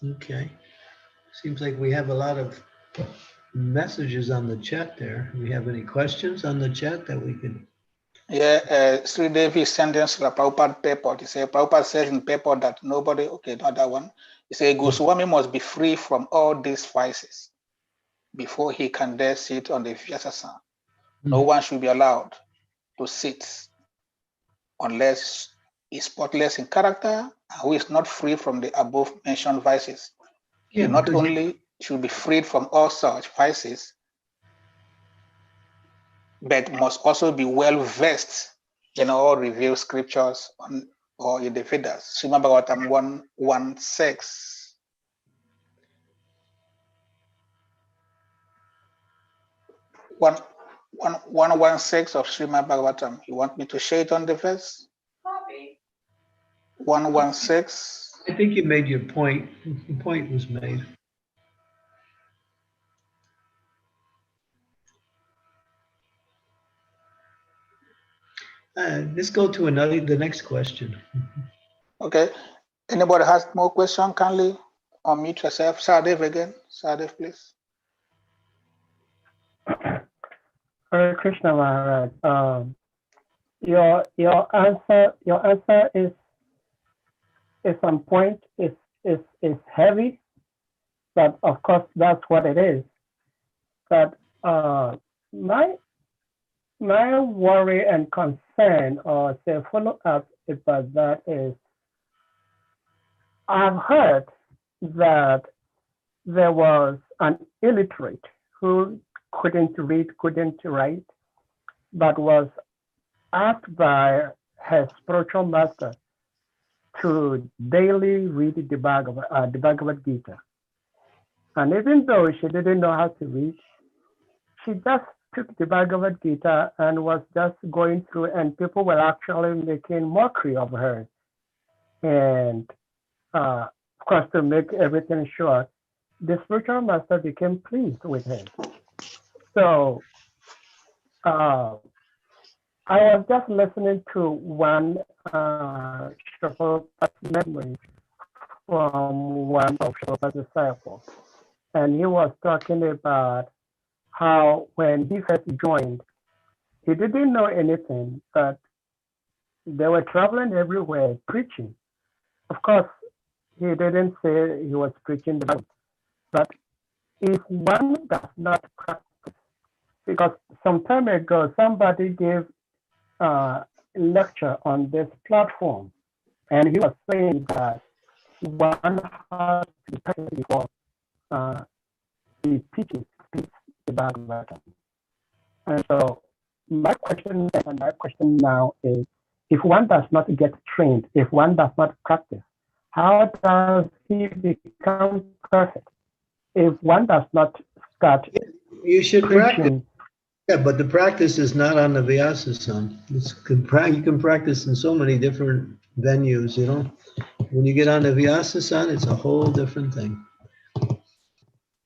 Okay. Seems like we have a lot of messages on the chat there. Do we have any questions on the chat that we could? Yeah, Sri Devi sending Srila Prabhupada paper. He said, Prabhupada says in paper that nobody, okay, not that one. He said, Goswami must be free from all these vices before he can dare sit on the Vyasasana. No one should be allowed to sit unless he's spotless in character and who is not free from the above mentioned vices. He not only should be freed from all such vices, but must also be well versed in all revealed scriptures or in the Vedas. Srimad Bhagavatam 1:16. 1:16 of Srimad Bhagavatam. You want me to share it on the verse? 1:16. I think you made your point. The point was made. Let's go to the next question. Okay. Anybody has more question? Kindly unmute yourself. Sadev again. Sadev, please. Hare Krishna Maharaj. Your answer is on point. Is heavy, but of course that's what it is. But my worry and concern, or say follow up about that, is I've heard that there was an illiterate who couldn't read, couldn't write, but was asked by her spiritual master to daily read the Bhagavad Gita. And even though she didn't know how to read, she just took the Bhagavad Gita and was just going through, and people were actually making mockery of her. And of course, to make everything short, the spiritual master became pleased with her. So I was just listening to one Prabhupada's memory from one of Prabhupada's disciples, and he was talking about how when he first joined he didn't know anything, but they were traveling everywhere preaching. Of course, he didn't say he was preaching the Bible, but if one does not practice, because some time ago somebody gave a lecture on this platform, and he was saying that one has to be present before he teaches the Bhagavatam. And so my question now is, if one does not get trained, if one does not practice, how does he become perfect? If one does not start You should practice. preaching, Yeah, but the practice is not on the Vyasa-san. You can practice in so many different venues, you know. When you get on the Vyasa-san, it's a whole different thing.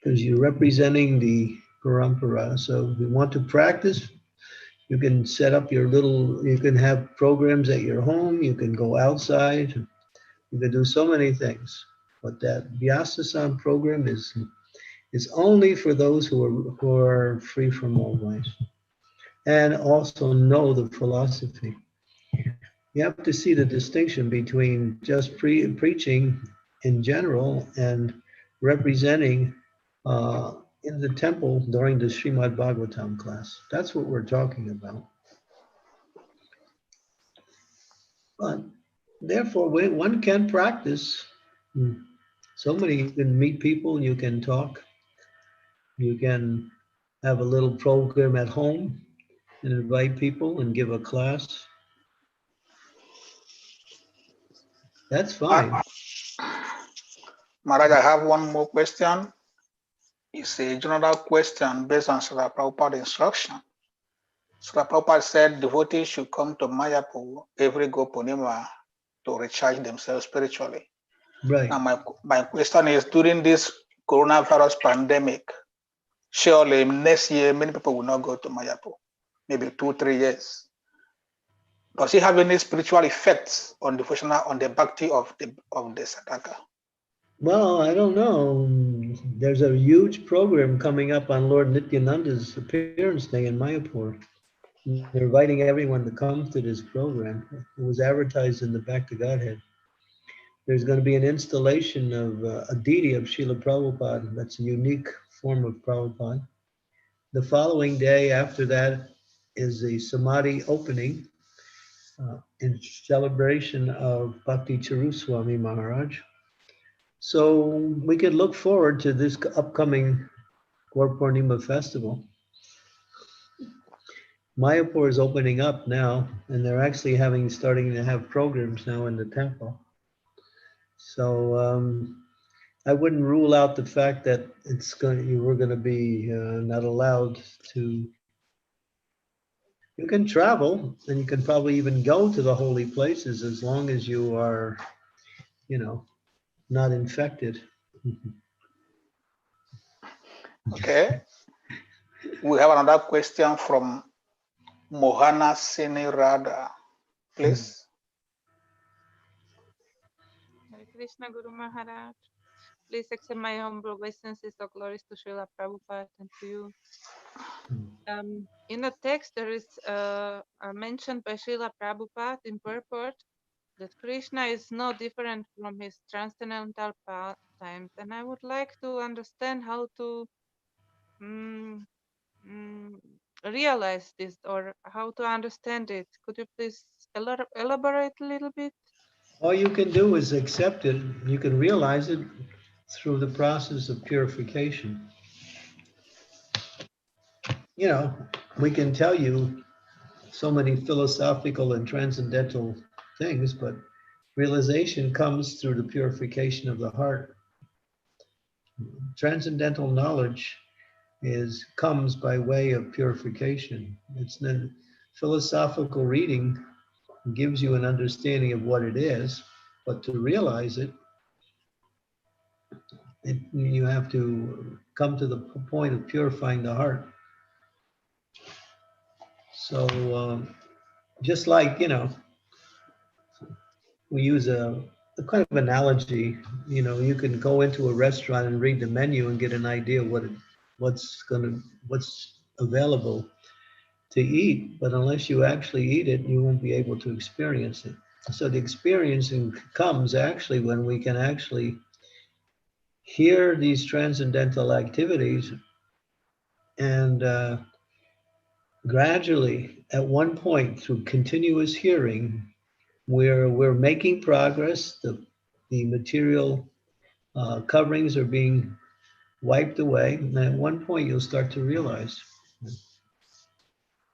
Because you're representing the parampara. So if you want to practice, you can set up your little, you can have programs at your home, you can go outside, you can do so many things. But that Vyasa-san program is only for those who are free from all vice. And also know the philosophy. You have to see the distinction between just preaching in general and representing in the temple during the Srimad Bhagavatam class. That's what we're talking about. But therefore, one can practice. So many, you can meet people, you can talk, you can have a little program at home and invite people and give a class. That's fine. Maharaj, I have one more question. It's a general question based on Srila Prabhupada's instruction. Srila Prabhupada said devotees should come to Mayapur every Gopurnima to recharge themselves spiritually. Right. Now my question is, during this coronavirus pandemic, surely next year many people will not go to Mayapur, maybe 2-3 years. Does it have any spiritual effects on devotional, on the bhakti of the sadhaka? Well, I don't know. There's a huge program coming up on Lord Nityananda's appearance day in Mayapur. They're inviting everyone to come to this program. It was advertised in the Back to Godhead. There's going to be an installation of a deity of Srila Prabhupada. That's a unique form of Prabhupada. The following day after that is a Samadhi opening in celebration of Bhakti Charu Swami Maharaj. So we could look forward to this upcoming Gaur Purnima festival. Mayapur is opening up now, and they're actually starting to have programs now in the temple. So I wouldn't rule out the fact that we're going to be not allowed to. You can travel, and you can probably even go to the holy places as long as you are, not infected. Okay. We have another question from Mohana Sinirada. Please. Hare Krishna Guru Maharaj. Please accept my humble obeisances of glories to Srila Prabhupada and to you. In the text, there is mentioned by Srila Prabhupada in purport that Krishna is no different from his transcendental times, and I would like to understand how to realize this, or how to understand it. Could you please elaborate a little bit? All you can do is accept it. You can realize it through the process of purification. We can tell you so many philosophical and transcendental things, but realization comes through the purification of the heart. Transcendental knowledge comes by way of purification. It's the philosophical reading gives you an understanding of what it is, but to realize it, you have to come to the point of purifying the heart. So just like, we use a kind of analogy, you can go into a restaurant and read the menu and get an idea of what's available to eat, but unless you actually eat it, you won't be able to experience it. So the experiencing comes actually when we can actually hear these transcendental activities and gradually, at one point, through continuous hearing, we're making progress. The material coverings are being wiped away, and at one point you'll start to realize.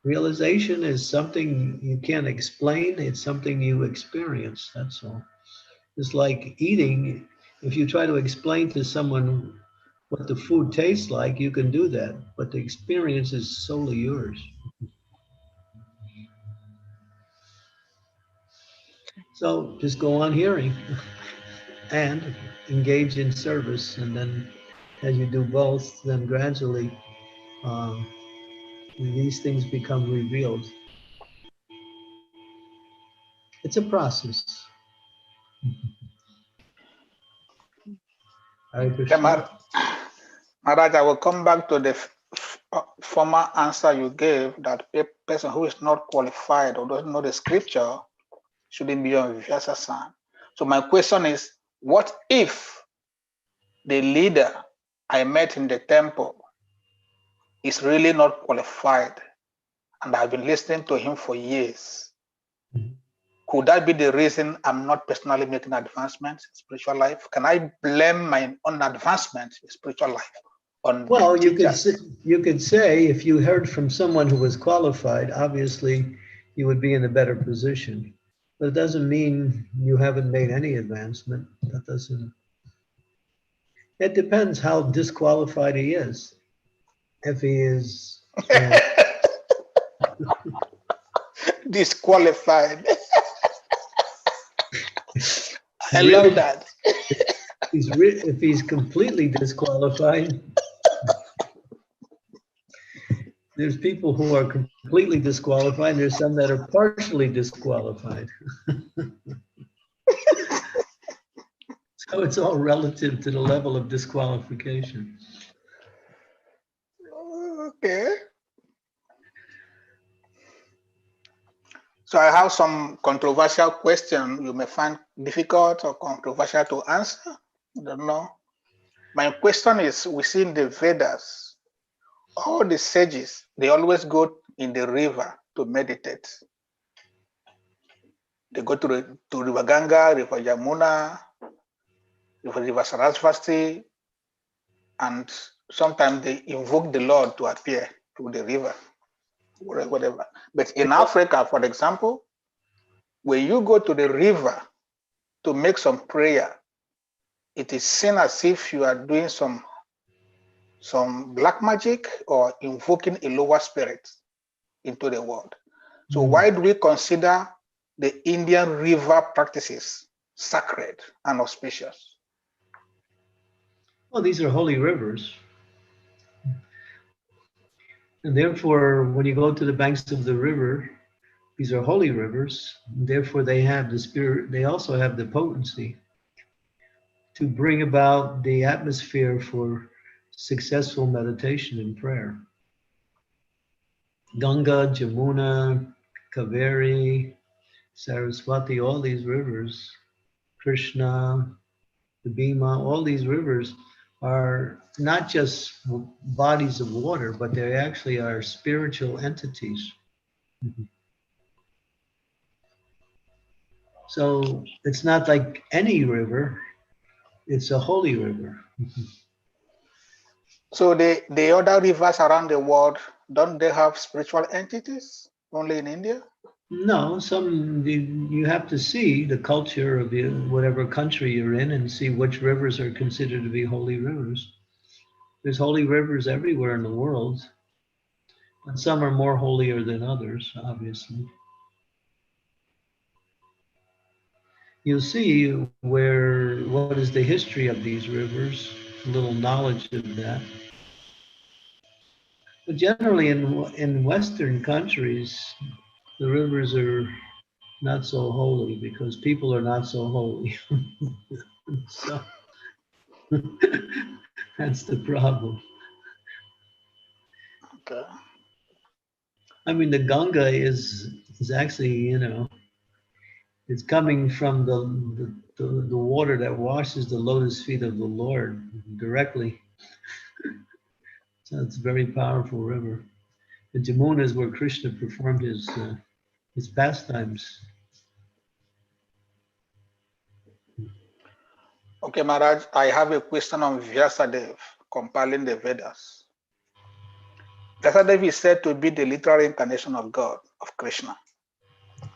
Realization is something you can't explain, it's something you experience, that's all. It's like eating. If you try to explain to someone what the food tastes like, you can do that, but the experience is solely yours. So just go on hearing and engage in service, and then as you do both, then gradually these things become revealed. It's a process. Hare Krishna. Maharaj, I will come back to the former answer you gave, that a person who is not qualified or doesn't know the scripture shouldn't be on Vyasa-san. So my question is, what if the leader I met in the temple is really not qualified and I've been listening to him for years? Could that be the reason I'm not personally making advancements in spiritual life? Can I blame my own advancement in spiritual life on Well, the teachers? you could say if you heard from someone who was qualified, obviously you would be in a better position. But it doesn't mean you haven't made any advancement. That doesn't. It depends how disqualified he is. If he is Disqualified. I really, love that. if he's completely disqualified, there's people who are completely disqualified. There's some that are partially disqualified. So it's all relative to the level of disqualification. Okay. So I have some controversial question you may find difficult or controversial to answer. I don't know. My question is, within the Vedas, all the sages, they always go in the river to meditate. They go to River Ganga, River Yamuna, River Sarasvati, and sometimes they invoke the Lord to appear through the river, whatever. But in Africa, for example, when you go to the river to make some prayer, it is seen as if you are doing some black magic or invoking a lower spirit into the world. So why do we consider the Indian river practices sacred and auspicious? Well, these are holy rivers. And therefore, when you go to the banks of the river, these are holy rivers. Therefore, they have the spirit, they also have the potency to bring about the atmosphere for successful meditation and prayer. Ganga, Jamuna, Kaveri, Saraswati, all these rivers, Krishna, the Bhima, all these rivers are not just bodies of water, but they actually are spiritual entities. So it's not like any river, it's a holy river. So the other rivers around the world, don't they have spiritual entities only in India? No, you have to see the culture of whatever country you're in and see which rivers are considered to be holy rivers. There's holy rivers everywhere in the world, but some are more holier than others, obviously. You'll see what is the history of these rivers, a little knowledge of that. But generally in Western countries, the rivers are not so holy because people are not so holy. So that's the problem. Okay. I mean, the Ganga is actually, you know, it's coming from the water that washes the lotus feet of the Lord directly. So it's a very powerful river. The Jamuna is where Krishna performed his pastimes. Okay, Maharaj, I have a question on Vyasadeva compiling the Vedas. Vyasadeva is said to be the literal incarnation of God, of Krishna.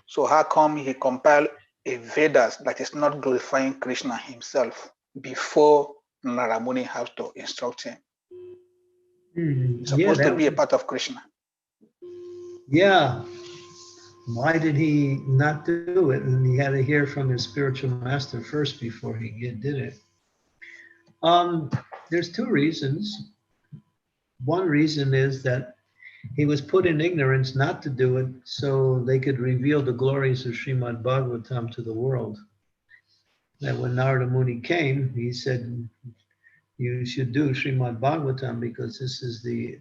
So how come he compiled a Vedas that is not glorifying Krishna himself before Narada Muni has to instruct him? He's supposed to be a part of Krishna. Yeah. Why did he not do it? And he had to hear from his spiritual master first before he did it. There's two reasons. One reason is that he was put in ignorance not to do it so they could reveal the glories of Srimad Bhagavatam to the world. That when Narada Muni came, he said, you should do Srimad Bhagavatam because this is the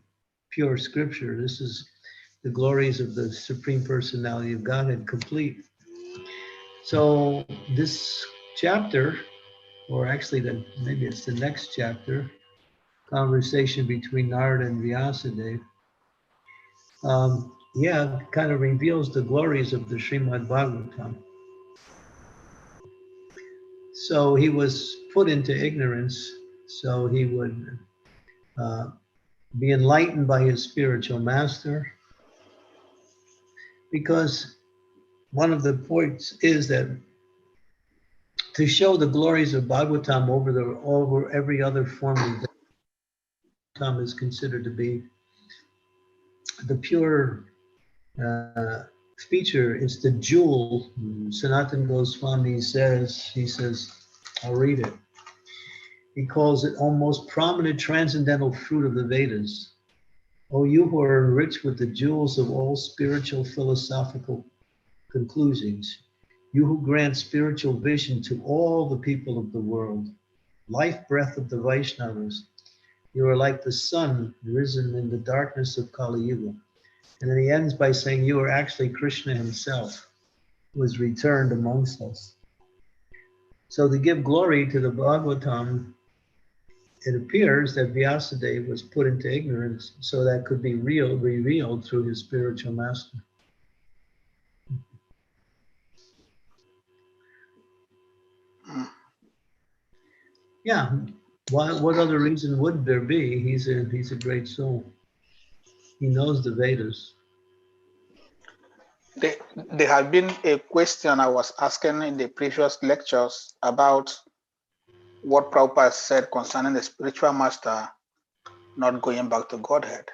pure scripture. This is the glories of the Supreme Personality of Godhead complete. So this chapter, or actually maybe it's the next chapter, conversation between Narada and Vyasadeva, kind of reveals the glories of the Srimad Bhagavatam. So he was put into ignorance so he would be enlightened by his spiritual master, because one of the points is that to show the glories of Bhagavatam over every other form of Bhagavatam is considered to be the pure feature. It's the jewel. Sanatana Goswami says, I'll read it. He calls it almost prominent transcendental fruit of the Vedas. O you who are enriched with the jewels of all spiritual philosophical conclusions, you who grant spiritual vision to all the people of the world, life breath of the Vaishnavas, you are like the sun risen in the darkness of Kali Yuga. And then he ends by saying, you are actually Krishna himself, who has returned amongst us. So to give glory to the Bhagavatam, it appears that Vyasadeva was put into ignorance so that could be revealed through his spiritual master. Yeah, what other reason would there be? He's a great soul. He knows the Vedas. There has been a question I was asking in the previous lectures about what Prabhupada said concerning the spiritual master not going back to Godhead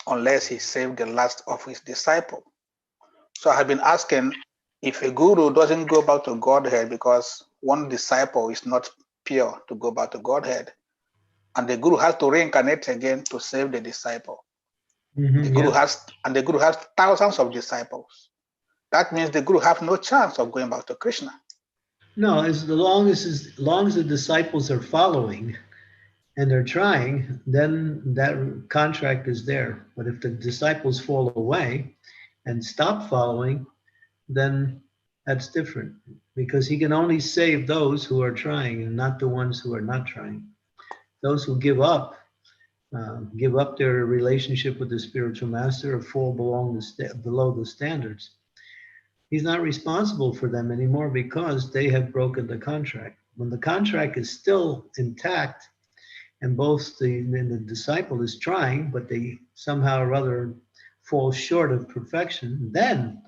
unless he saved the last of his disciple. So I have been asking, if a guru doesn't go back to Godhead because one disciple is not pure to go back to Godhead, and the guru has to reincarnate again to save the disciple. The guru has thousands of disciples. That means the guru has no chance of going back to Krishna. No, as long as the disciples are following and they're trying, then that contract is there. But if the disciples fall away and stop following, then that's different, because he can only save those who are trying and not the ones who are not trying. Those who give up their relationship with the spiritual master or fall below the standards, he's not responsible for them anymore because they have broken the contract. When the contract is still intact and both the disciple is trying, but they somehow or other fall short of perfection, then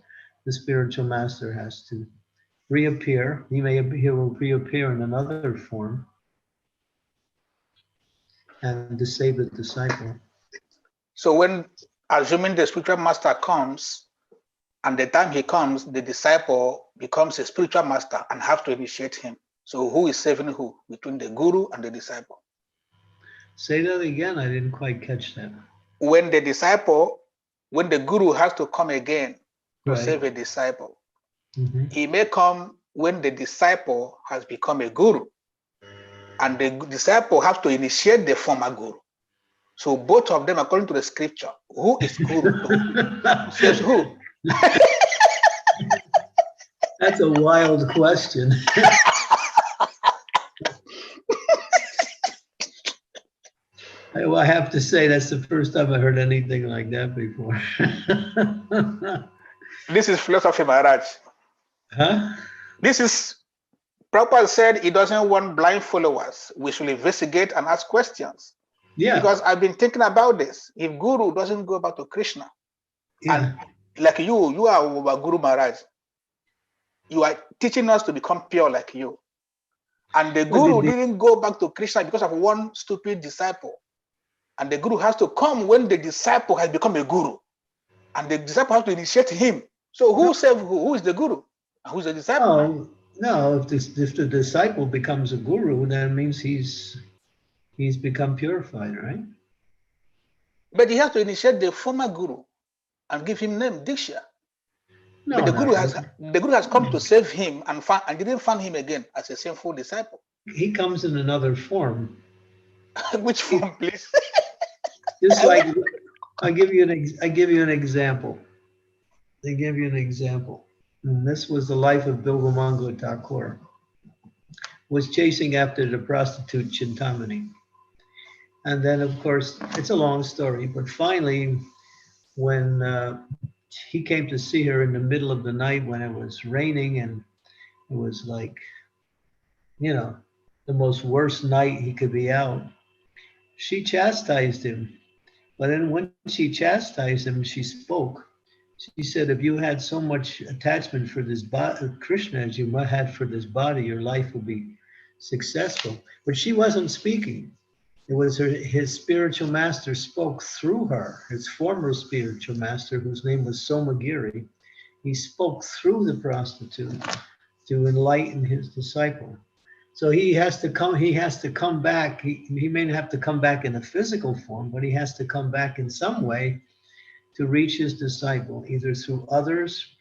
the spiritual master has to reappear. He will reappear in another form and to save the disciple. So when, assuming the spiritual master comes, and the time he comes, the disciple becomes a spiritual master and have to initiate him. So who is saving who between the guru and the disciple? Say that again, I didn't quite catch that. When the guru has to come again to save a disciple, he may come when the disciple has become a guru, and the disciple has to initiate the former guru. So both of them, according to the scripture, who is Guru? Says who? That's a wild question. I have to say that's the first time I heard anything like that before. This is philosophy, Maharaj. Huh? This is, Prabhupada said he doesn't want blind followers. We should investigate and ask questions. Yeah. Because I've been thinking about this. If Guru doesn't go back to Krishna, Yeah. and like you are our Guru Maharaj, you are teaching us to become pure like you. And the Guru didn't go back to Krishna because of one stupid disciple. And the Guru has to come when the disciple has become a Guru. And the disciple has to initiate him. So who says who? Who is the Guru? And who's the disciple? Oh, no, if the disciple becomes a guru, then it means he's become purified, right? But he has to initiate the former Guru and give him name, Diksha. No, but the no. Guru has come to save him and didn't find him again as a sinful disciple. He comes in another form. Which form, please? Just like I give you an example. They give you an example. And this was the life of Bilvamango Thakur. Was chasing after the prostitute Chintamani. And then, of course, it's a long story, but finally, when he came to see her in the middle of the night when it was raining and it was like, you know, the most worst night he could be out, she chastised him. But then when she chastised him, she spoke. She said, if you had so much attachment for this Krishna as you had for this body, your life would be successful. But she wasn't speaking. It was his spiritual master spoke through her, his former spiritual master, whose name was Somagiri. He spoke through the prostitute to enlighten his disciple. So he has to come back. He may not have to come back in a physical form, but he has to come back in some way to reach his disciple, either through others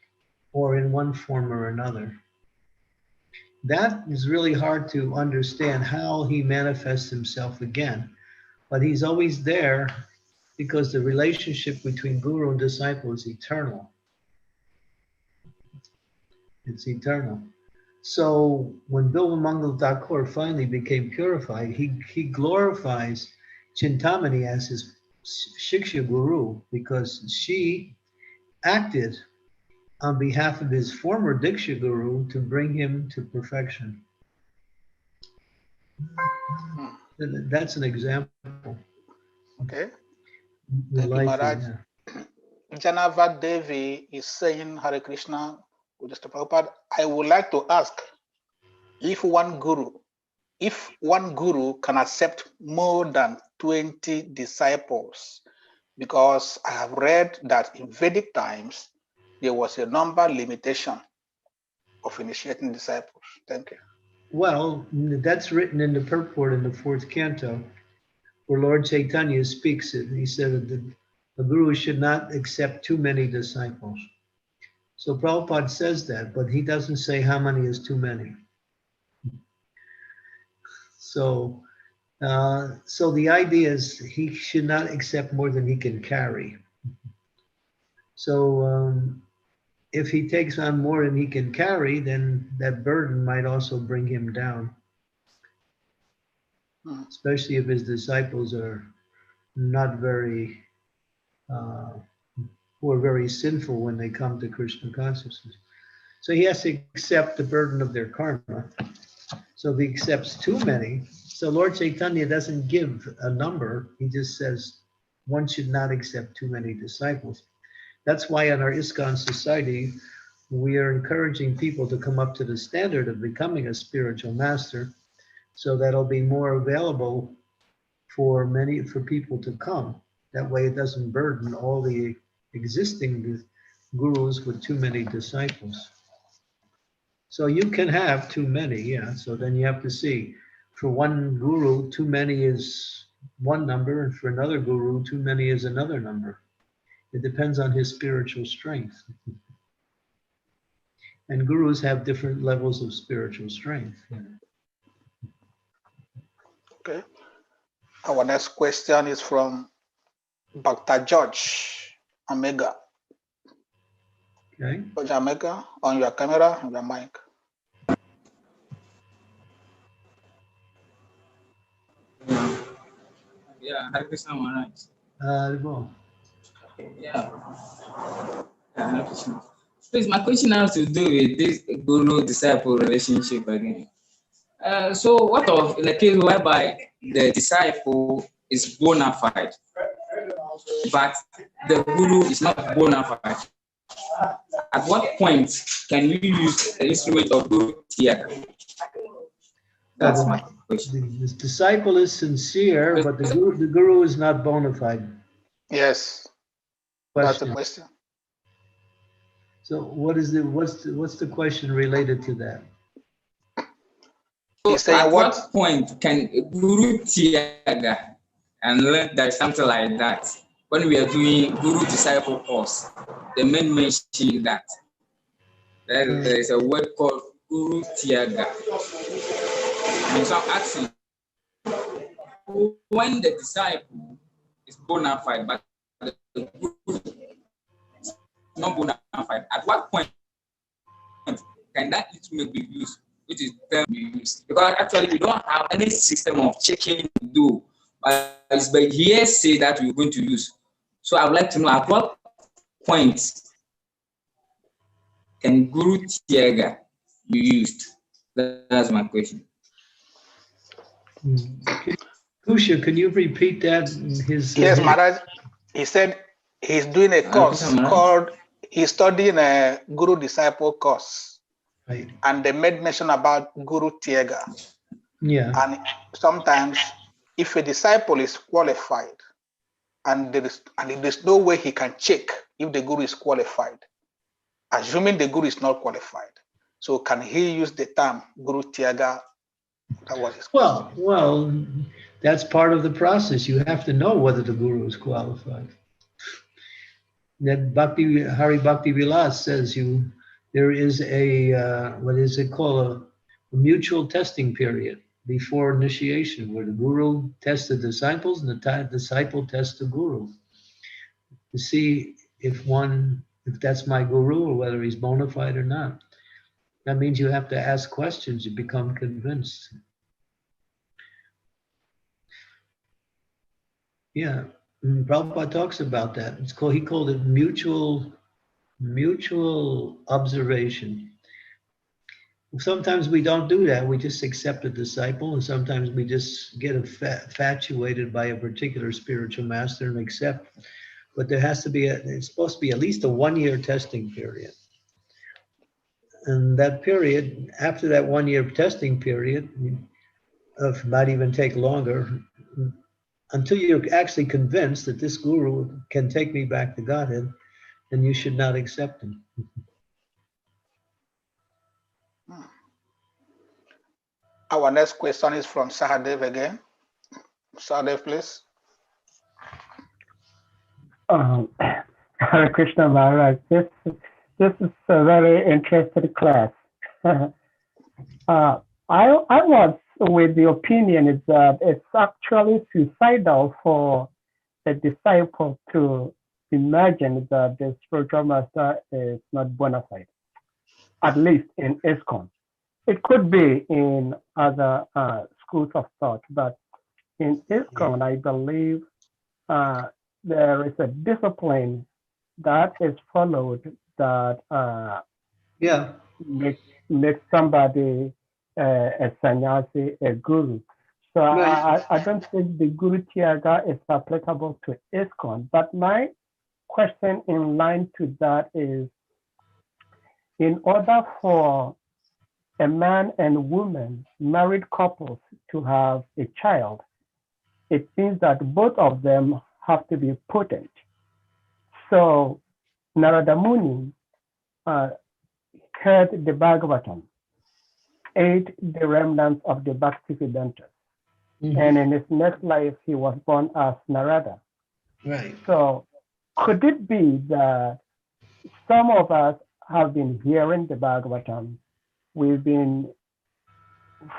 or in one form or another. That is really hard to understand how he manifests himself again, but he's always there because the relationship between guru and disciple is eternal. It's eternal. So when Bilvamangal Thakur finally became purified, he glorifies Chintamani as his Shiksha Guru because she acted on behalf of his former Diksha Guru to bring him to perfection. That's an example. Okay. Thank you, Maharaj. Janava Devi is saying, Hare Krishna, Prabhupada, I would like to ask if one guru can accept more than 20 disciples, because I have read that in Vedic times, there was a number limitation of initiating disciples. Thank you. Well, that's written in the purport in the 4th canto, where Lord Chaitanya speaks it. He said that the guru should not accept too many disciples. So Prabhupada says that, but he doesn't say how many is too many. So the idea is he should not accept more than he can carry. So if he takes on more than he can carry, then that burden might also bring him down. Especially if his disciples are not very, who are very sinful when they come to Krishna consciousness. So he has to accept the burden of their karma. So if he accepts too many, so Lord Chaitanya doesn't give a number, he just says one should not accept too many disciples. That's why in our ISKCON society, we are encouraging people to come up to the standard of becoming a spiritual master, so that'll be more available for people to come. That way it doesn't burden all the existing gurus with too many disciples. So you can have too many, yeah. So then you have to see, for one guru, too many is one number, and for another guru, too many is another number. It depends on his spiritual strength. And gurus have different levels of spiritual strength. Yeah. Okay. Our next question is from Dr. George Omega. Okay. George Omega, on your camera, on your mic. Yeah, Hare Krishna Maharaj. Well. Yeah. Hare Krishna. Please, my question has to do with this guru-disciple relationship again. So, what of in a case whereby the disciple is bona fide, but the guru is not bona fide? At what point can you use the instrument of guru tiaga? That's my question. The disciple is sincere, but the guru is not bona fide. Yes, that's the question. So what's the question related to that? So at what point can guru tiaga and learn that something like that? When we are doing guru disciple course, the men mention that there is a word called guru tiaga. And so I'm asking, when the disciple is bona fide, but the guru is not bona fide, at what point can that instrument be used? Which is then be used? Because actually we don't have any system of checking to do, but it's by hearsay that we're going to use. So I would like to know at what point can guru tiaga be used? That's my question. Kusha, can you repeat that? Yes, Maharaj. He said he's doing a course called, he's studying a guru disciple course. Right. And they made mention about guru tiaga. Yeah. And sometimes if a disciple is qualified and there's no way he can check if the guru is qualified, assuming the guru is not qualified. So can he use the term guru tiaga? That was his question. Well, that's part of the process. You have to know whether the guru is qualified. That Hari Bhakti Vilas says there is a what is it called, a mutual testing period before initiation, where the guru tests the disciples and the disciple tests the guru to see if that's my guru or whether he's bona fide or not. That means you have to ask questions, you become convinced. Yeah, Prabhupada talks about that. He called it mutual observation. Sometimes we don't do that. We just accept a disciple, and sometimes we just get infatuated by a particular spiritual master and accept. But there has to be it's supposed to be at least a 1-year testing period. And that period, after that 1-year testing period, if might even take longer, until you're actually convinced that this guru can take me back to Godhead, then you should not accept him. Our next question is from Sahadev again. Sahadev, please. Hare Krishna Maharaj, this is a very interesting class. I was with the opinion is that it's actually suicidal for a disciple to imagine that the spiritual master is not bona fide, at least in ISKCON. It could be in other schools of thought, but in ISKCON, I believe there is a discipline that is followed that makes somebody a sannyasi, a guru. So right. I don't think the guru tiaga is applicable to ISKCON, but my question in line to that is, in order for a man and woman, married couples, to have a child, it means that both of them have to be potent. So Narada Muni heard the Bhagavatam, ate the remnants of the Bhaktivedanta, and in his next life he was born as Narada. Right. So could it be that some of us have been hearing the Bhagavatam? We've been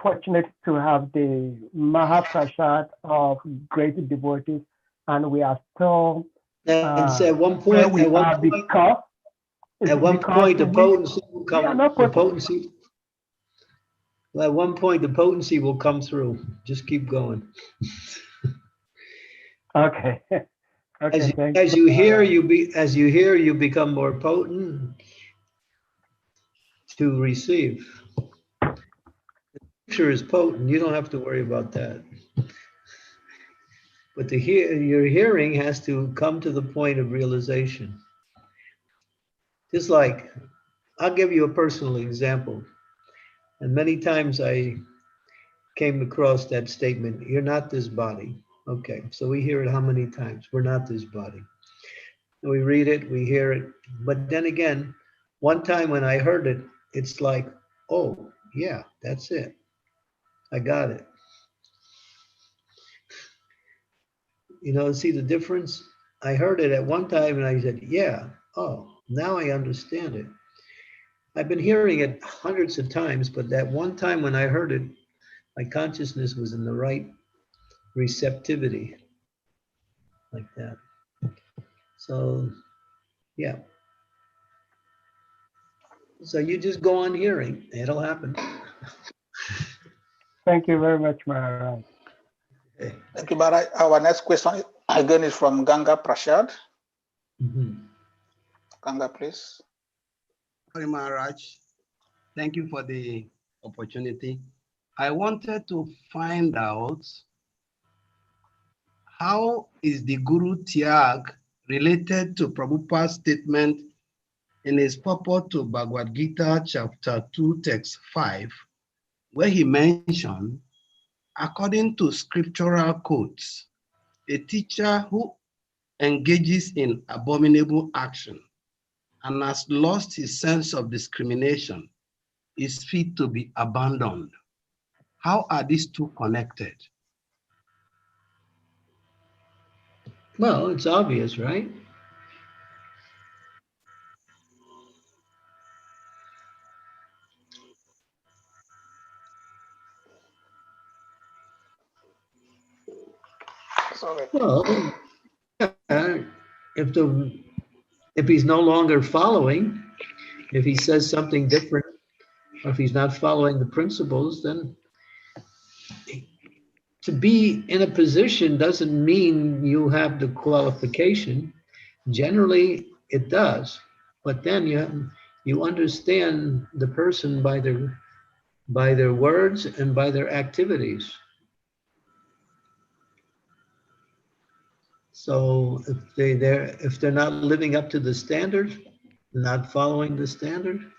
fortunate to have the Mahaprasad of great devotees and we are still At one where point, we are because at one point, the potency will we are come. not The potency. Well, at one point, the potency will come through. Just keep going. Okay. Okay. As you hear, you become more potent to receive. The scripture is potent. You don't have to worry about that. But your hearing has to come to the point of realization. Just like, I'll give you a personal example. And many times I came across that statement, you're not this body. Okay, so we hear it how many times? We're not this body. And we read it, we hear it. But then again, one time when I heard it, it's like, oh, yeah, that's it. I got it. You know, see the difference? I heard it at one time and I said, yeah, oh, now I understand it. I've been hearing it hundreds of times, but that one time when I heard it, my consciousness was in the right receptivity, like that. So, yeah. So you just go on hearing, it'll happen. Thank you very much, Maharaj. Okay. Thank you, Maharaj. Our next question again is from Ganga Prasad. Ganga, please. Sorry, Maharaj. Thank you for the opportunity. I wanted to find out how is the Guru Tyag related to Prabhupada's statement in his purport to Bhagavad Gita chapter 2 text 5, where he mentioned, according to scriptural quotes, a teacher who engages in abominable action and has lost his sense of discrimination is fit to be abandoned. How are these two connected? Well, it's obvious, right? Sorry. Well, if he's no longer following, if he says something different, or if he's not following the principles, then to be in a position doesn't mean you have the qualification. Generally, it does, but then you understand the person by their words and by their activities. So if they're not living up to the standard, not following the standard,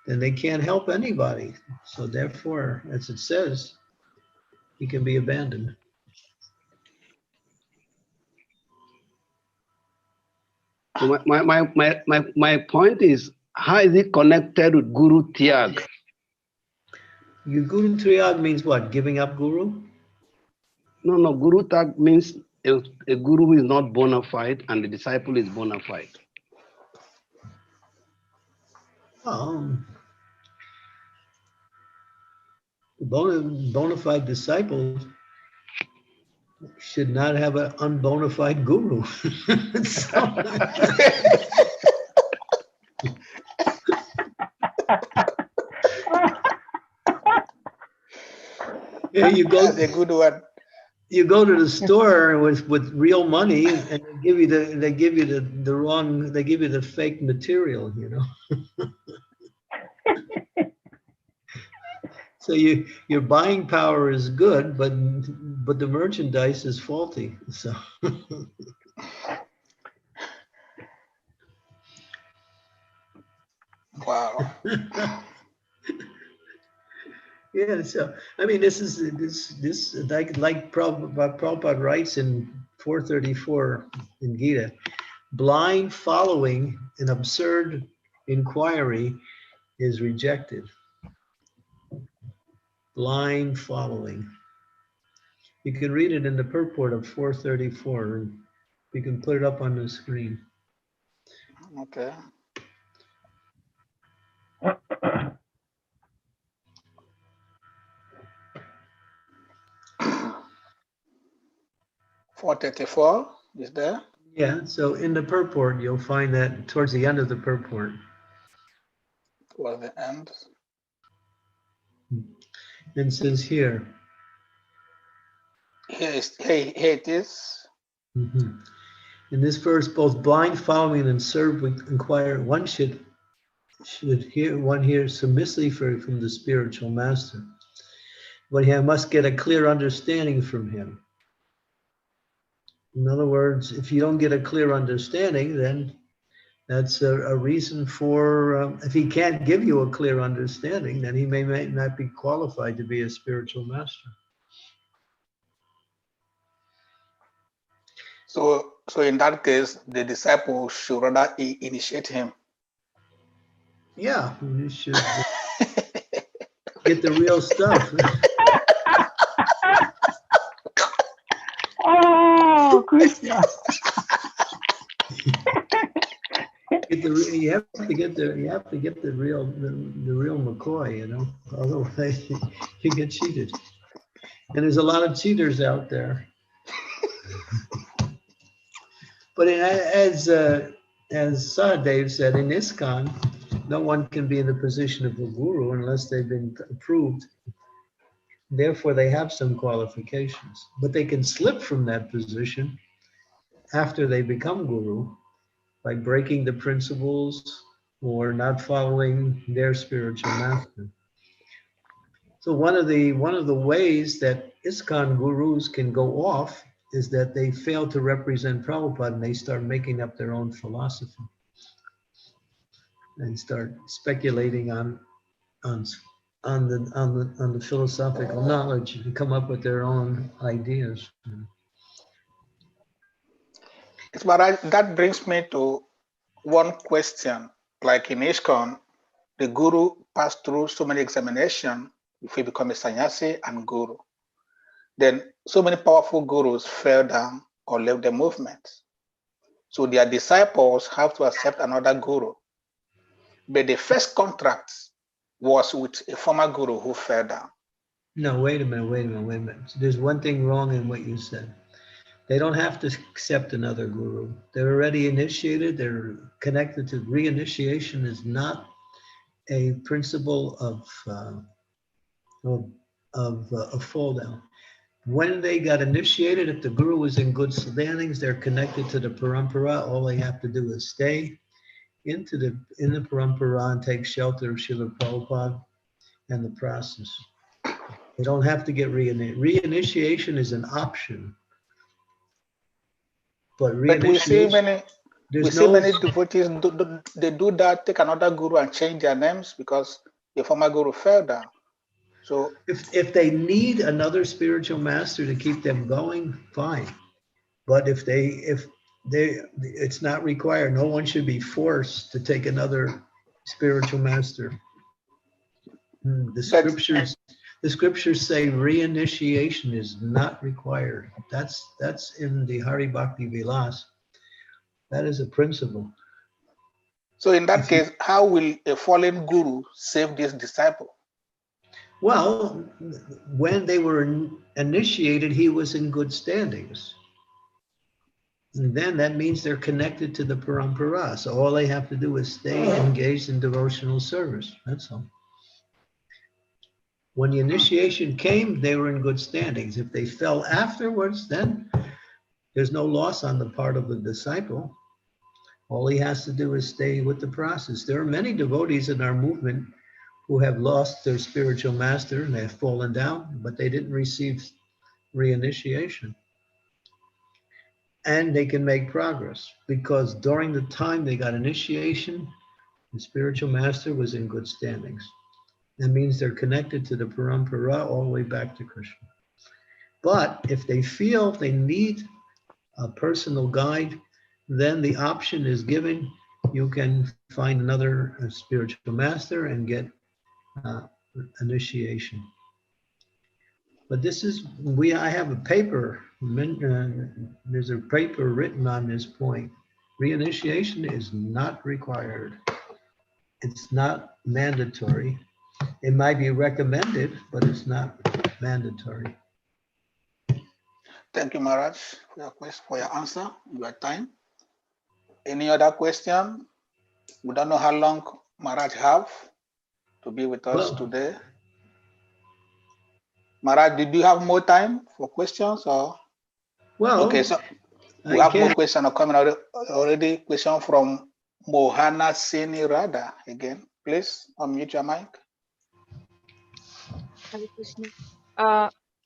then they can't help anybody. So therefore, as it says, he can be abandoned. So my point is, how is it connected with Guru Tyag? Your Guru Triyag means what? Giving up Guru? No, Guru Tyag means a guru is not bona fide and the disciple is bona fide. Bona fide disciple should not have an unbona fide guru. Yeah, you go. That's a good one. You go to the store with real money, and they give you the wrong. They give you the fake material. You know. So your buying power is good, but the merchandise is faulty. So. Wow. Yeah, so I mean, this like Prabhupada writes in 434 in Gita, blind following an absurd inquiry is rejected. Blind following. You can read it in the purport of 434. You can put it up on the screen. Okay. 434 is there? Yeah, so in the purport, you'll find that towards the end of the purport. Towards the end. And it says here. Here it is. In this verse, both blind following and serve inquire. One should hear submissively from the spiritual master, but he must get a clear understanding from him. In other words, if you don't get a clear understanding, then that's a reason for, if he can't give you a clear understanding, then he may not be qualified to be a spiritual master. So in that case, the disciple should rather initiate him. Yeah, you should get the real stuff. Oh, Krishna. You have to get the real McCoy, you know. Otherwise, you get cheated. And there's a lot of cheaters out there. But as Sahadev said, in ISKCON, no one can be in the position of a guru unless they've been approved. Therefore, they have some qualifications, but they can slip from that position after they become guru by breaking the principles or not following their spiritual master. So one of the ways that ISKCON gurus can go off is that they fail to represent Prabhupada and they start making up their own philosophy and start speculating on the philosophical knowledge and come up with their own ideas. But that brings me to one question. Like in ISKCON, the guru passed through so many examinations before he become a sannyasi and guru. Then so many powerful gurus fell down or left the movement. So their disciples have to accept another guru. But the first contract was with a former guru who fell down. No, wait a minute. There's one thing wrong in what you said. They don't have to accept another guru. They're already initiated. They're connected to reinitiation is not a principle of fall down. When they got initiated, if the guru was in good standings, they're connected to the parampara. All they have to do is stay in the parampara and take shelter of Srila Prabhupada and the process. They don't have to get reinitiated. Reinitiation is an option. But we see many devotees they do that, take another guru and change their names because the former guru fell down. So if they need another spiritual master to keep them going, fine. But if it's not required. No one should be forced to take another spiritual master. The scriptures say reinitiation is not required. That's in the Hari Bhakti Vilas. That is a principle. So in that case, how will a fallen guru save this disciple? Well, when they were initiated, he was in good standings. And then that means they're connected to the parampara. So all they have to do is stay engaged in devotional service. That's all. When the initiation came, they were in good standings. If they fell afterwards, then there's no loss on the part of the disciple. All he has to do is stay with the process. There are many devotees in our movement who have lost their spiritual master and they have fallen down, but they didn't receive reinitiation. And they can make progress because during the time they got initiation, the spiritual master was in good standings. That means they're connected to the parampara all the way back to Krishna. But if they feel they need a personal guide, then the option is given. You can find another spiritual master and get initiation. But this is, I have a paper, there's a paper written on this point. Reinitiation is not required. It's not mandatory. It might be recommended, but it's not mandatory. Thank you, Maharaj, for your answer, your time. Any other question? We don't know how long Maharaj have to be with us today. Maharaj, did you have more time for questions or? Well, okay, so we have more questions coming already. Question from Mohana Seni Radha again. Please unmute your mic. Hare Krishna.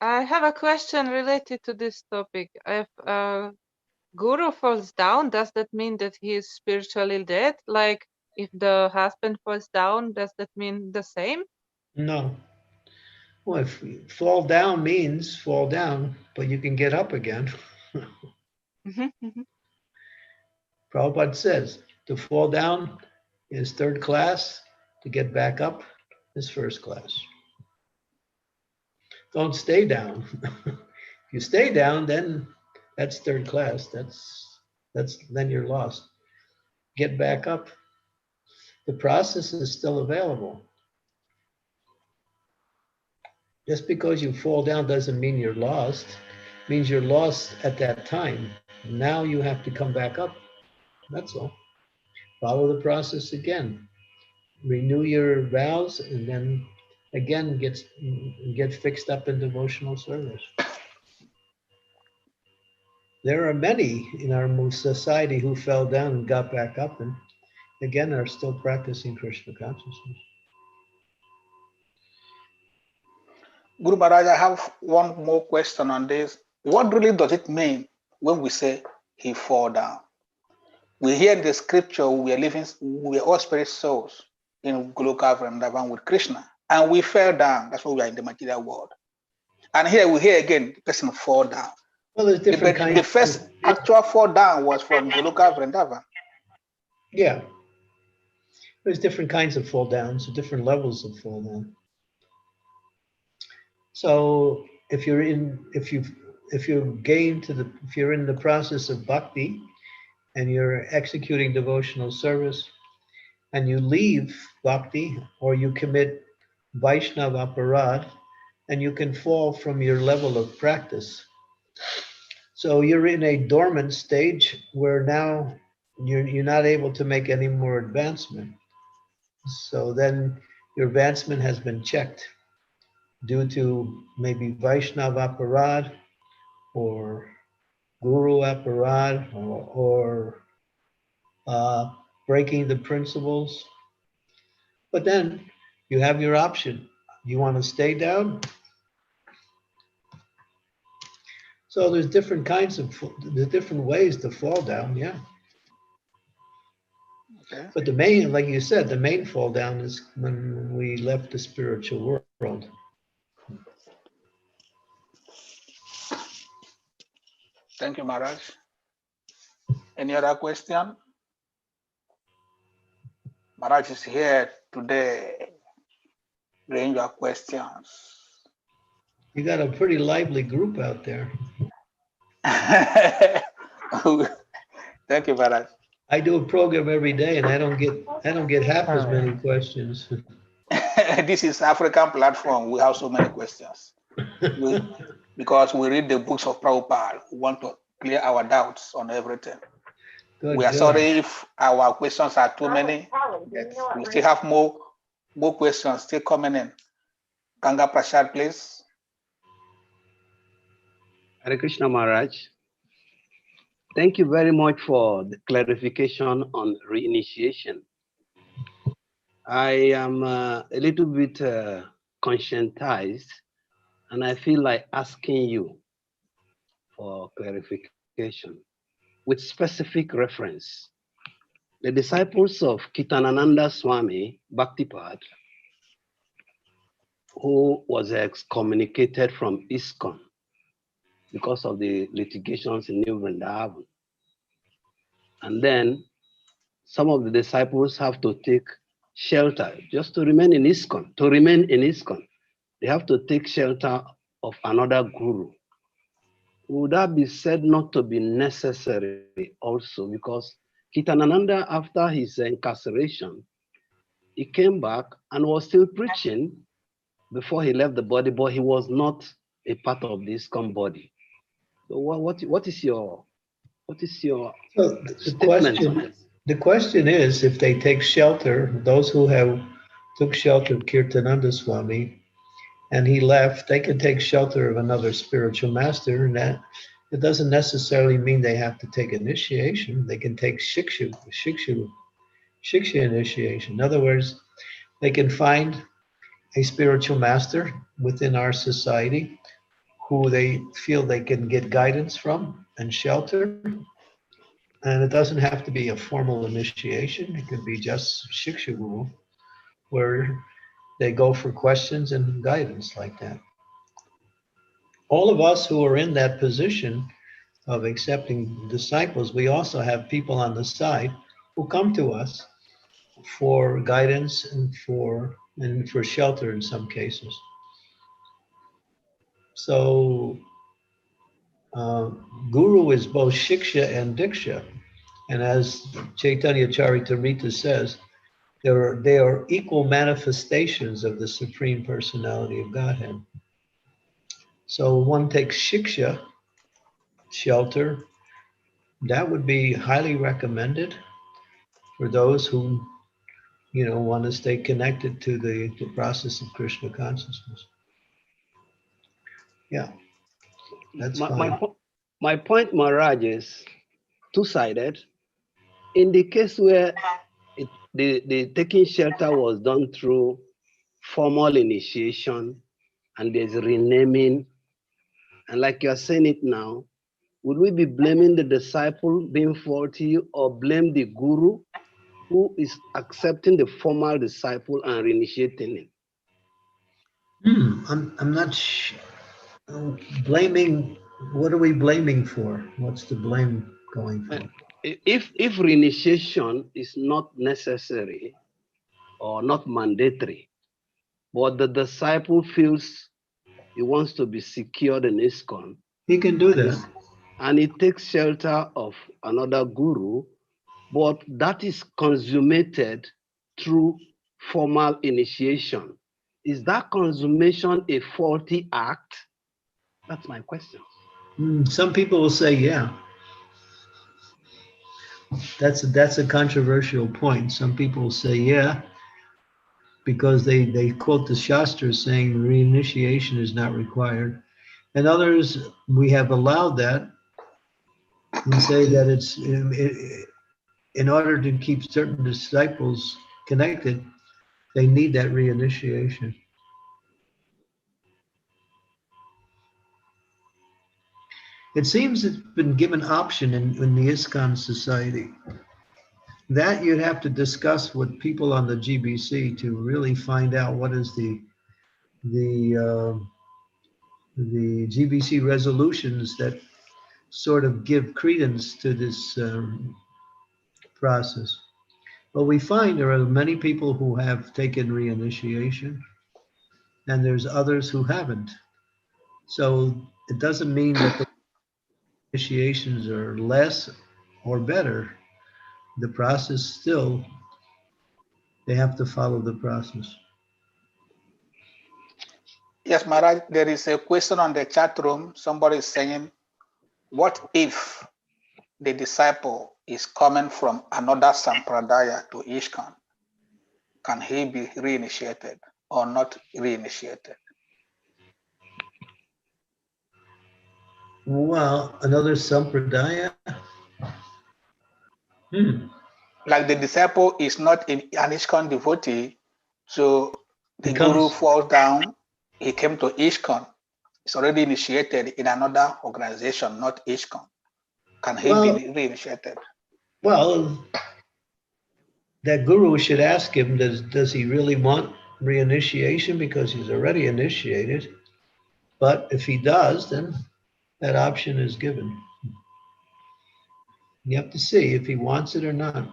I have a question related to this topic. If Guru falls down, does that mean that he is spiritually dead? Like if the husband falls down, does that mean the same? No. Well, if fall down means fall down, but you can get up again. Prabhupada says to fall down is third class, to get back up is first class. Don't stay down. If you stay down, then that's third class. That's then you're lost. Get back up. The process is still available. Just because you fall down doesn't mean you're lost. It means you're lost at that time. Now you have to come back up. That's all. Follow the process again. Renew your vows and then again get fixed up in devotional service. There are many in our society who fell down and got back up and again are still practicing Krishna consciousness. Guru Maharaj, I have one more question on this. What really does it mean when we say he fall down? We hear in the scripture we are all spirit souls in Goloka Vrindavan with Krishna, and we fell down. That's why we are in the material world. And here we hear again the person fall down. Well, there's different kinds. The first actual fall down was from Goloka Vrindavan. Yeah, there's different kinds of fall downs, different levels of fall down. So if you're in the process of bhakti and you're executing devotional service and you leave bhakti or you commit Vaishnava aparad, and you can fall from your level of practice. So you're in a dormant stage where now you're not able to make any more advancement. So then your advancement has been checked due to maybe Vaishnava aparad or Guru aparad or breaking the principles. But then you have your option. You want to stay down? So there's different ways to fall down, yeah. Okay. But the main, like you said, the main fall down is when we left the spiritual world. Thank you, Maharaj. Any other question? Maharaj is here today. Bring your questions. You got a pretty lively group out there. Thank you, Maharaj. I do a program every day, and I don't get half as many questions. This is African platform. We have so many questions. Because we read the books of Prabhupada. We want to clear our doubts on everything. We are sorry if our questions are too many. We still have more questions still coming in. Ganga Prasad, please. Hare Krishna Maharaj. Thank you very much for the clarification on reinitiation. I am a little bit conscientized, and I feel like asking you for clarification with specific reference. The disciples of Kitanananda Swami Bhaktipad, who was excommunicated from ISKCON because of the litigations in New Vrindavan. And then some of the disciples have to take shelter just to remain in ISKCON. To remain in ISKCON, they have to take shelter of another guru. Would that be said not to be necessary also? Because Kitanananda, after his incarceration, he came back and was still preaching before he left the body, but he was not a part of the ISKCON body. So what is your So statement on this? the question is, if they take shelter, those who have took shelter of Kirtananda Swami, and he left, they can take shelter of another spiritual master, and that it doesn't necessarily mean they have to take initiation. They can take shiksha initiation. In other words, they can find a spiritual master within our society who they feel they can get guidance from and shelter. And it doesn't have to be a formal initiation. It could be just shiksha guru, where they go for questions and guidance like that. All of us who are in that position of accepting disciples, we also have people on the side who come to us for guidance and for shelter in some cases. So guru is both shiksha and diksha. And as Chaitanya Charitamrita says, they are equal manifestations of the Supreme Personality of Godhead. So one takes shiksha, shelter, that would be highly recommended for those who, want to stay connected to the process of Krishna consciousness. Yeah, that's fine. My point, Maharaj, is two-sided. In the case where the taking shelter was done through formal initiation and there's renaming, and like you're saying it now, would we be blaming the disciple being faulty or blame the guru who is accepting the formal disciple and reinitiating him? I'm not blaming. What are we blaming for? What's the blame going for? If reinitiation is not necessary or not mandatory, but the disciple feels he wants to be secured in ISKCON, he can do that. And he takes shelter of another guru, but that is consummated through formal initiation. Is that consummation a faulty act? That's my question. Some people will say, yeah. That's a controversial point. Some people say, yeah, because they quote the Shastras saying reinitiation is not required. And others, we have allowed that and say that it's in order to keep certain disciples connected, they need that reinitiation. It seems it's been given option in the ISKCON society. That you'd have to discuss with people on the GBC to really find out what is the GBC resolutions that sort of give credence to this process. But we find there are many people who have taken reinitiation, and there's others who haven't. So it doesn't mean that the initiations are less or better. The process still, they have to follow the process. Yes, Maharaj, there is a question on the chat room. Somebody is saying, what if the disciple is coming from another sampradaya to ISKCON? Can he be reinitiated or not reinitiated? Well, another sampradaya? Like the disciple is not an ISKCON devotee, so the guru falls down, he came to ISKCON. It's already initiated in another organization, not ISKCON. Can he be reinitiated? Well, that guru should ask him, does he really want reinitiation because he's already initiated? But if he does, then that option is given. You have to see if he wants it or not.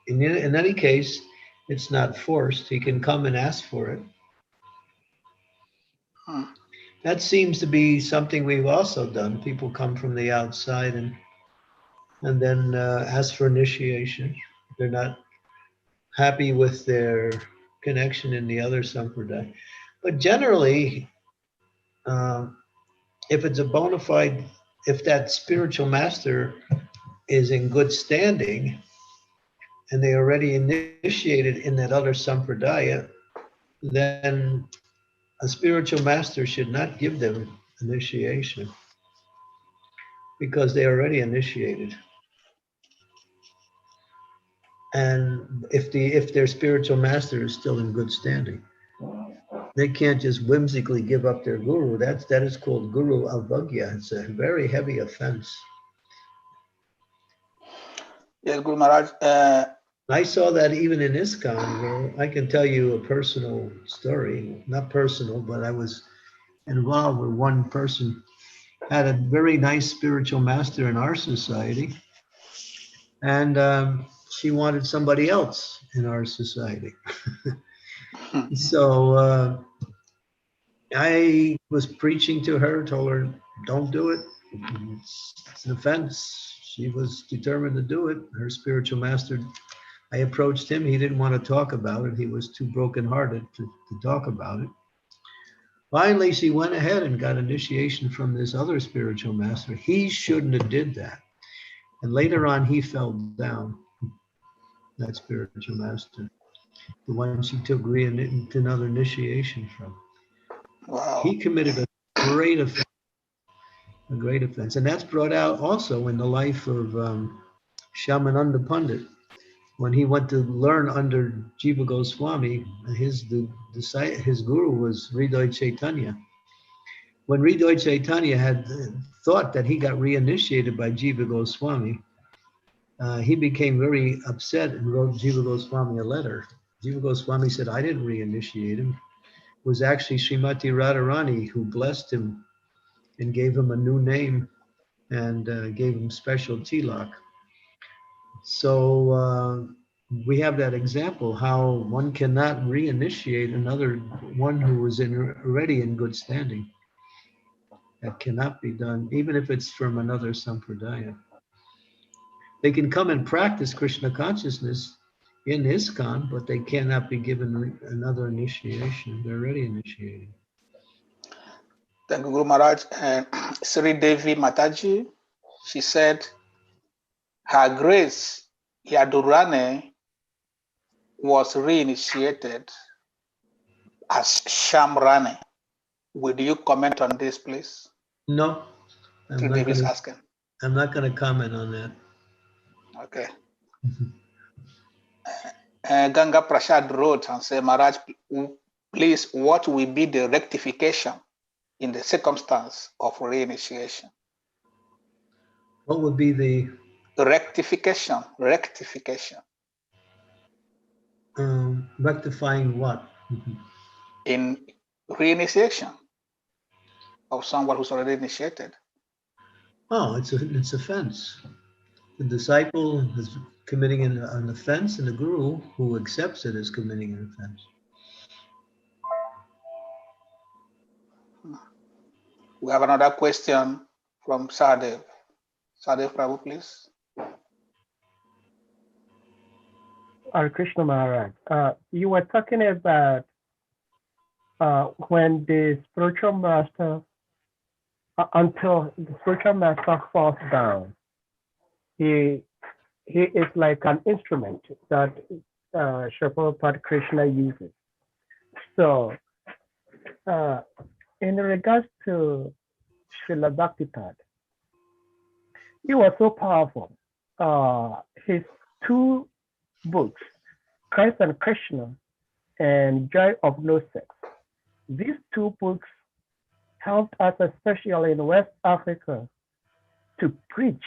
In any case, it's not forced. He can come and ask for it. That seems to be something we've also done. People come from the outside and then ask for initiation. They're not happy with their connection in the other sampradaya. But generally, if it's a bona fide if that spiritual master is in good standing and they already initiated in that other sampradaya, then a spiritual master should not give them initiation because they already initiated. And if their spiritual master is still in good standing, they can't just whimsically give up their guru. That is called guru avagya. It's a very heavy offense. Yes, Guru Maharaj. I saw that even in ISKCON, where I can tell you a personal story, not personal, but I was involved with one person, had a very nice spiritual master in our society, and she wanted somebody else in our society. So I was preaching to her, told her, don't do it. It's an offense. She was determined to do it. Her spiritual master, I approached him. He didn't want to talk about it. He was too brokenhearted to talk about it. Finally, she went ahead and got initiation from this other spiritual master. He shouldn't have did that. And later on, he fell down, that spiritual master, the one she took another initiation from. Wow. He committed a great offense. A great offense. And that's brought out also in the life of Shamananda Pandit. When he went to learn under Jiva Goswami, his guru was Hridoy Chaitanya. When Hridoy Chaitanya had thought that he got reinitiated by Jiva Goswami, he became very upset and wrote Jiva Goswami a letter. Jiva Goswami said, I didn't reinitiate him. It was actually Srimati Radharani who blessed him and gave him a new name and gave him special tilak. So we have that example how one cannot reinitiate another one who was already in good standing. That cannot be done, even if it's from another sampradaya. They can come and practice Krishna consciousness in ISKCON, but they cannot be given another initiation. They're already initiated. Thank you, Guru Maharaj. Sri Devi Mataji, she said, Her Grace Yadurane was reinitiated as Shamrane. Would you comment on this, please? No, Sri Devi is asking. I'm not going to comment on that. Okay. Ganga Prasad wrote and said, Maharaj, please, what will be the rectification in the circumstance of reinitiation? What would be the rectification? Rectifying what? In reinitiation of someone who's already initiated. Oh, it's offense. The disciple is committing an offense, and the guru who accepts it is committing an offense. We have another question from Sadev. Sadev Prabhu, please. Hare Krishna Maharaj, you were talking about when the spiritual master, until the spiritual master falls down, he is like an instrument that Srila Prabhupada Krishna uses. So, in regards to Srila Bhaktipada, he was so powerful. His two books, Christ and Krishna and Joy of No Sex, these two books helped us, especially in West Africa, to preach.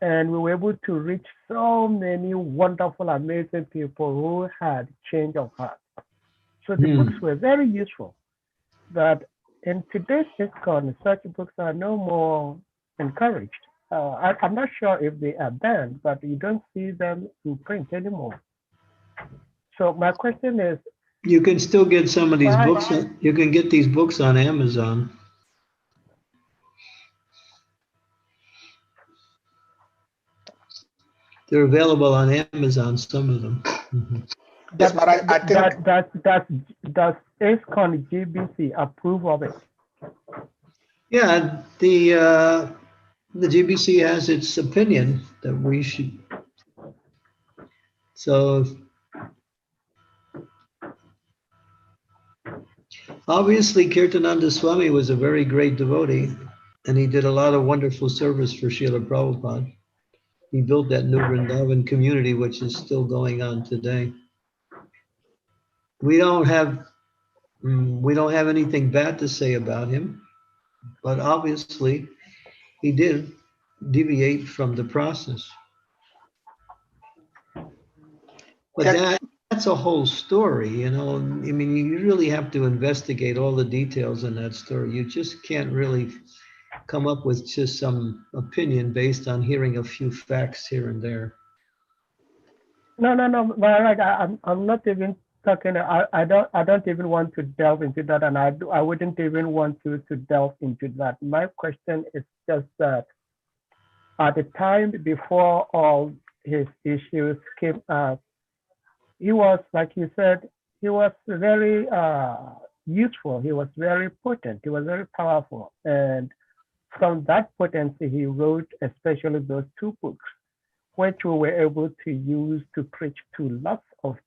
And we were able to reach so many wonderful, amazing people who had change of heart. So the books were very useful. But in today's ISKCON, such books are no more encouraged. I'm not sure if they are banned, but you don't see them in print anymore. So my question is, you can still get some of these books. You can get these books on Amazon. They're available on Amazon, some of them. Yes, but I think does ISKCON GBC approve of it? Yeah, The GBC has its opinion that we should. So obviously, Kirtananda Swami was a very great devotee, and he did a lot of wonderful service for Srila Prabhupada. He built that new Vrindavan community, which is still going on today. We don't have anything bad to say about him, but obviously he did deviate from the process. But that's a whole story, you know. I mean, you really have to investigate all the details in that story. You just can't really come up with just some opinion based on hearing a few facts here and there. No, Maharaj, I'm not even talking. I don't even want to delve into that, and I wouldn't even want to delve into that. My question is just that at the time before all his issues came up, he was, like you said, he was very useful. He was very potent. He was very powerful, and from that potency, he wrote especially those two books, which we were able to use to preach to lots of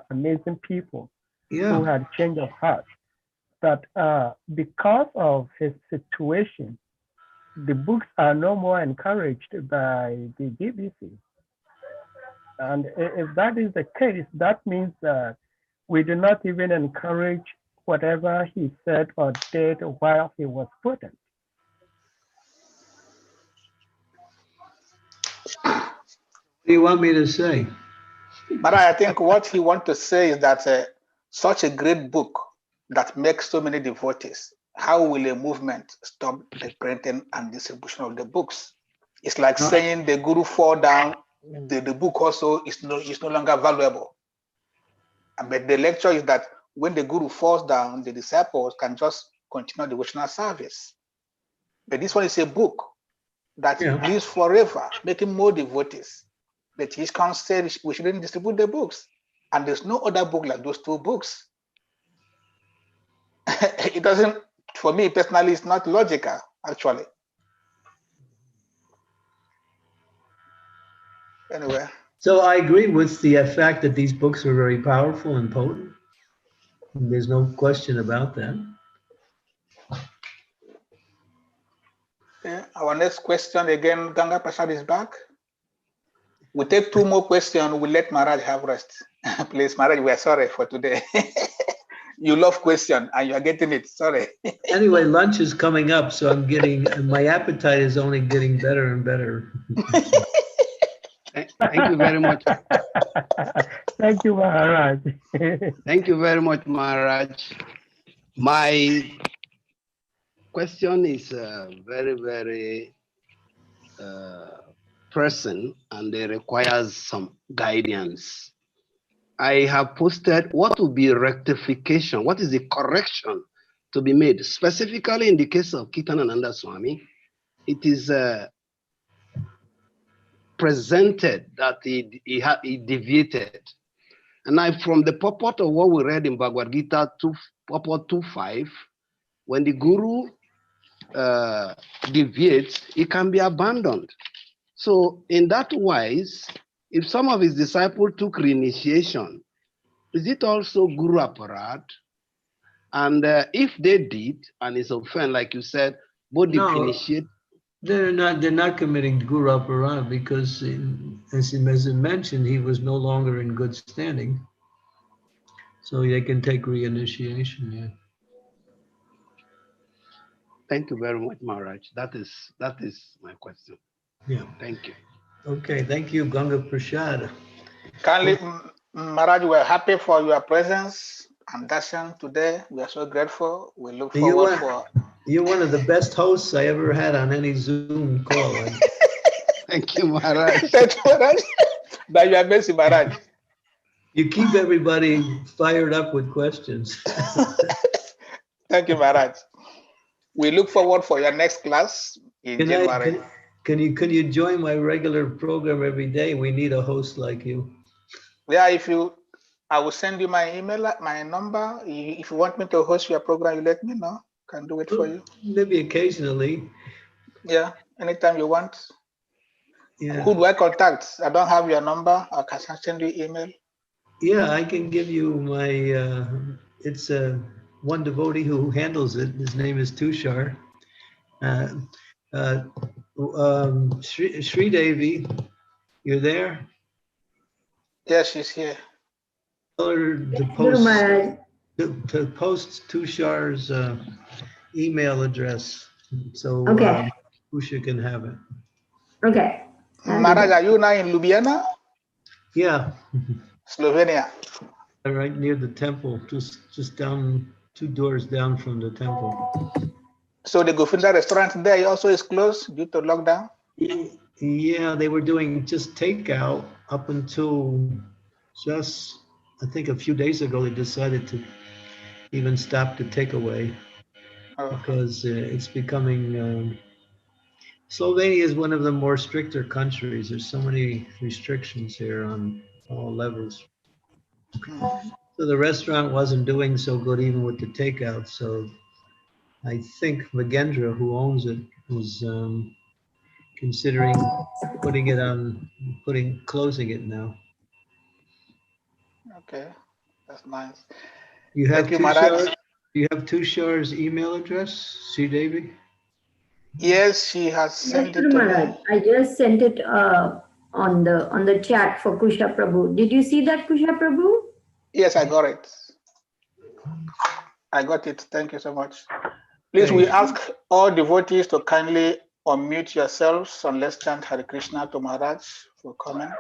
amazing people who had change of heart. But because of his situation, the books are no more encouraged by the BBC. And if that is the case, that means that we do not even encourage whatever he said or did while he was potent. What do you want me to say? But I think what he wants to say is that such a great book that makes so many devotees, how will a movement stop the printing and distribution of the books? It's like saying the guru fall down, the book also is no longer valuable. But the lecture is that when the guru falls down, the disciples can just continue devotional service. But this one is a book that lives forever, making more devotees. But his counsel we shouldn't distribute the books. And there's no other book like those two books. It doesn't, for me personally, it's not logical, actually. Anyway. So I agree with the fact that these books are very powerful and potent. There's no question about that. Okay. Our next question again, Ganga Prasad is back. We take two more questions. We'll let Maharaj have rest. Please, Maharaj, we are sorry for today. You love question and you are getting it. Sorry. Anyway, lunch is coming up, so I'm getting, my appetite is only getting better and better. Thank you very much. Thank you, Maharaj. Thank you very much, Maharaj. My question is very, very pressing, and it requires some guidance. I have posted what will be rectification, what is the correction to be made, specifically in the case of Kirtananda Swami. It is presented that he deviated. And from the purport of what we read in Bhagavad Gita, purport 2.5, when the guru deviates, it can be abandoned. So in that wise, if some of his disciples took reinitiation, is it also guru aparad? And if they did, and it's offense, like you said, both the initiate. They're not committing guru aparad because, as he mentioned, he was no longer in good standing. So they can take reinitiation, yeah. Thank you very much, Maharaj. That is my question. Yeah. Thank you. Okay, thank you, Ganga Prasad. Kindly, Maharaj, we are happy for your presence and darshan today. We are so grateful. We look forward for. You're one of the best hosts I ever had on any Zoom call. Thank you, Maharaj. Thank you, Maharaj. By your mercy, Maharaj. You keep everybody fired up with questions. Thank you, Maharaj. We look forward for your next class in January. Can you join my regular program every day? We need a host like you. Yeah, I will send you my email, my number. If you want me to host your program, you let me know. Can do it for you. Maybe occasionally. Yeah. anytime you want. Yeah. Who do I contact? I don't have your number. I can send you email. Yeah, I can give you my, it's one devotee who handles it. His name is Tushar. Sri Devi, you're there? Yes, she's here. Tell her to post Tushar's email address so Usha can have it. Okay. Maharaj, are you now in Ljubljana? Yeah. Slovenia. Right near the temple, just down 2 doors down from the temple. So the Gofinda restaurant there also is closed due to lockdown? Yeah, they were doing just takeout up until just, I think a few days ago, they decided to even stop the takeaway because it's becoming, Slovenia is one of the more stricter countries. There's so many restrictions here on all levels. So the restaurant wasn't doing so good even with the takeout. So I think Magendra, who owns it, was considering closing it now. Okay, that's nice. You have Thank you, Maharaj. Do you have Tushar's email address, Sri Devi? Yes, she has sent it to me. I just sent it on the chat for Kusha Prabhu. Did you see that, Kusha Prabhu? Yes, I got it. I got it. Thank you so much. Please, we ask all devotees to kindly unmute yourselves and let's chant Hare Krishna to Maharaj for coming.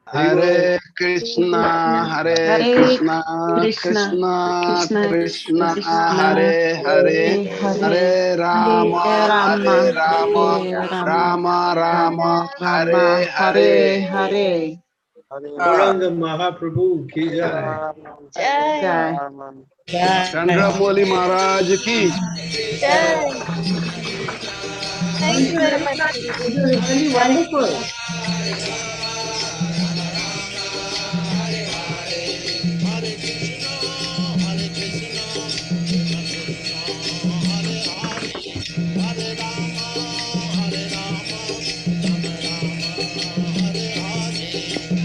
Hare Krishna, Hare Krishna, Krishna Krishna, Hare Hare, Hare Rama, Hare Rama, Rama Rama, Hare Hare. Gauranga Mahaprabhu ki jai. Jai. Chandramauli Maharaj ki. Jai. Thank you very much. It was really wonderful.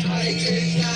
Hare Krishna,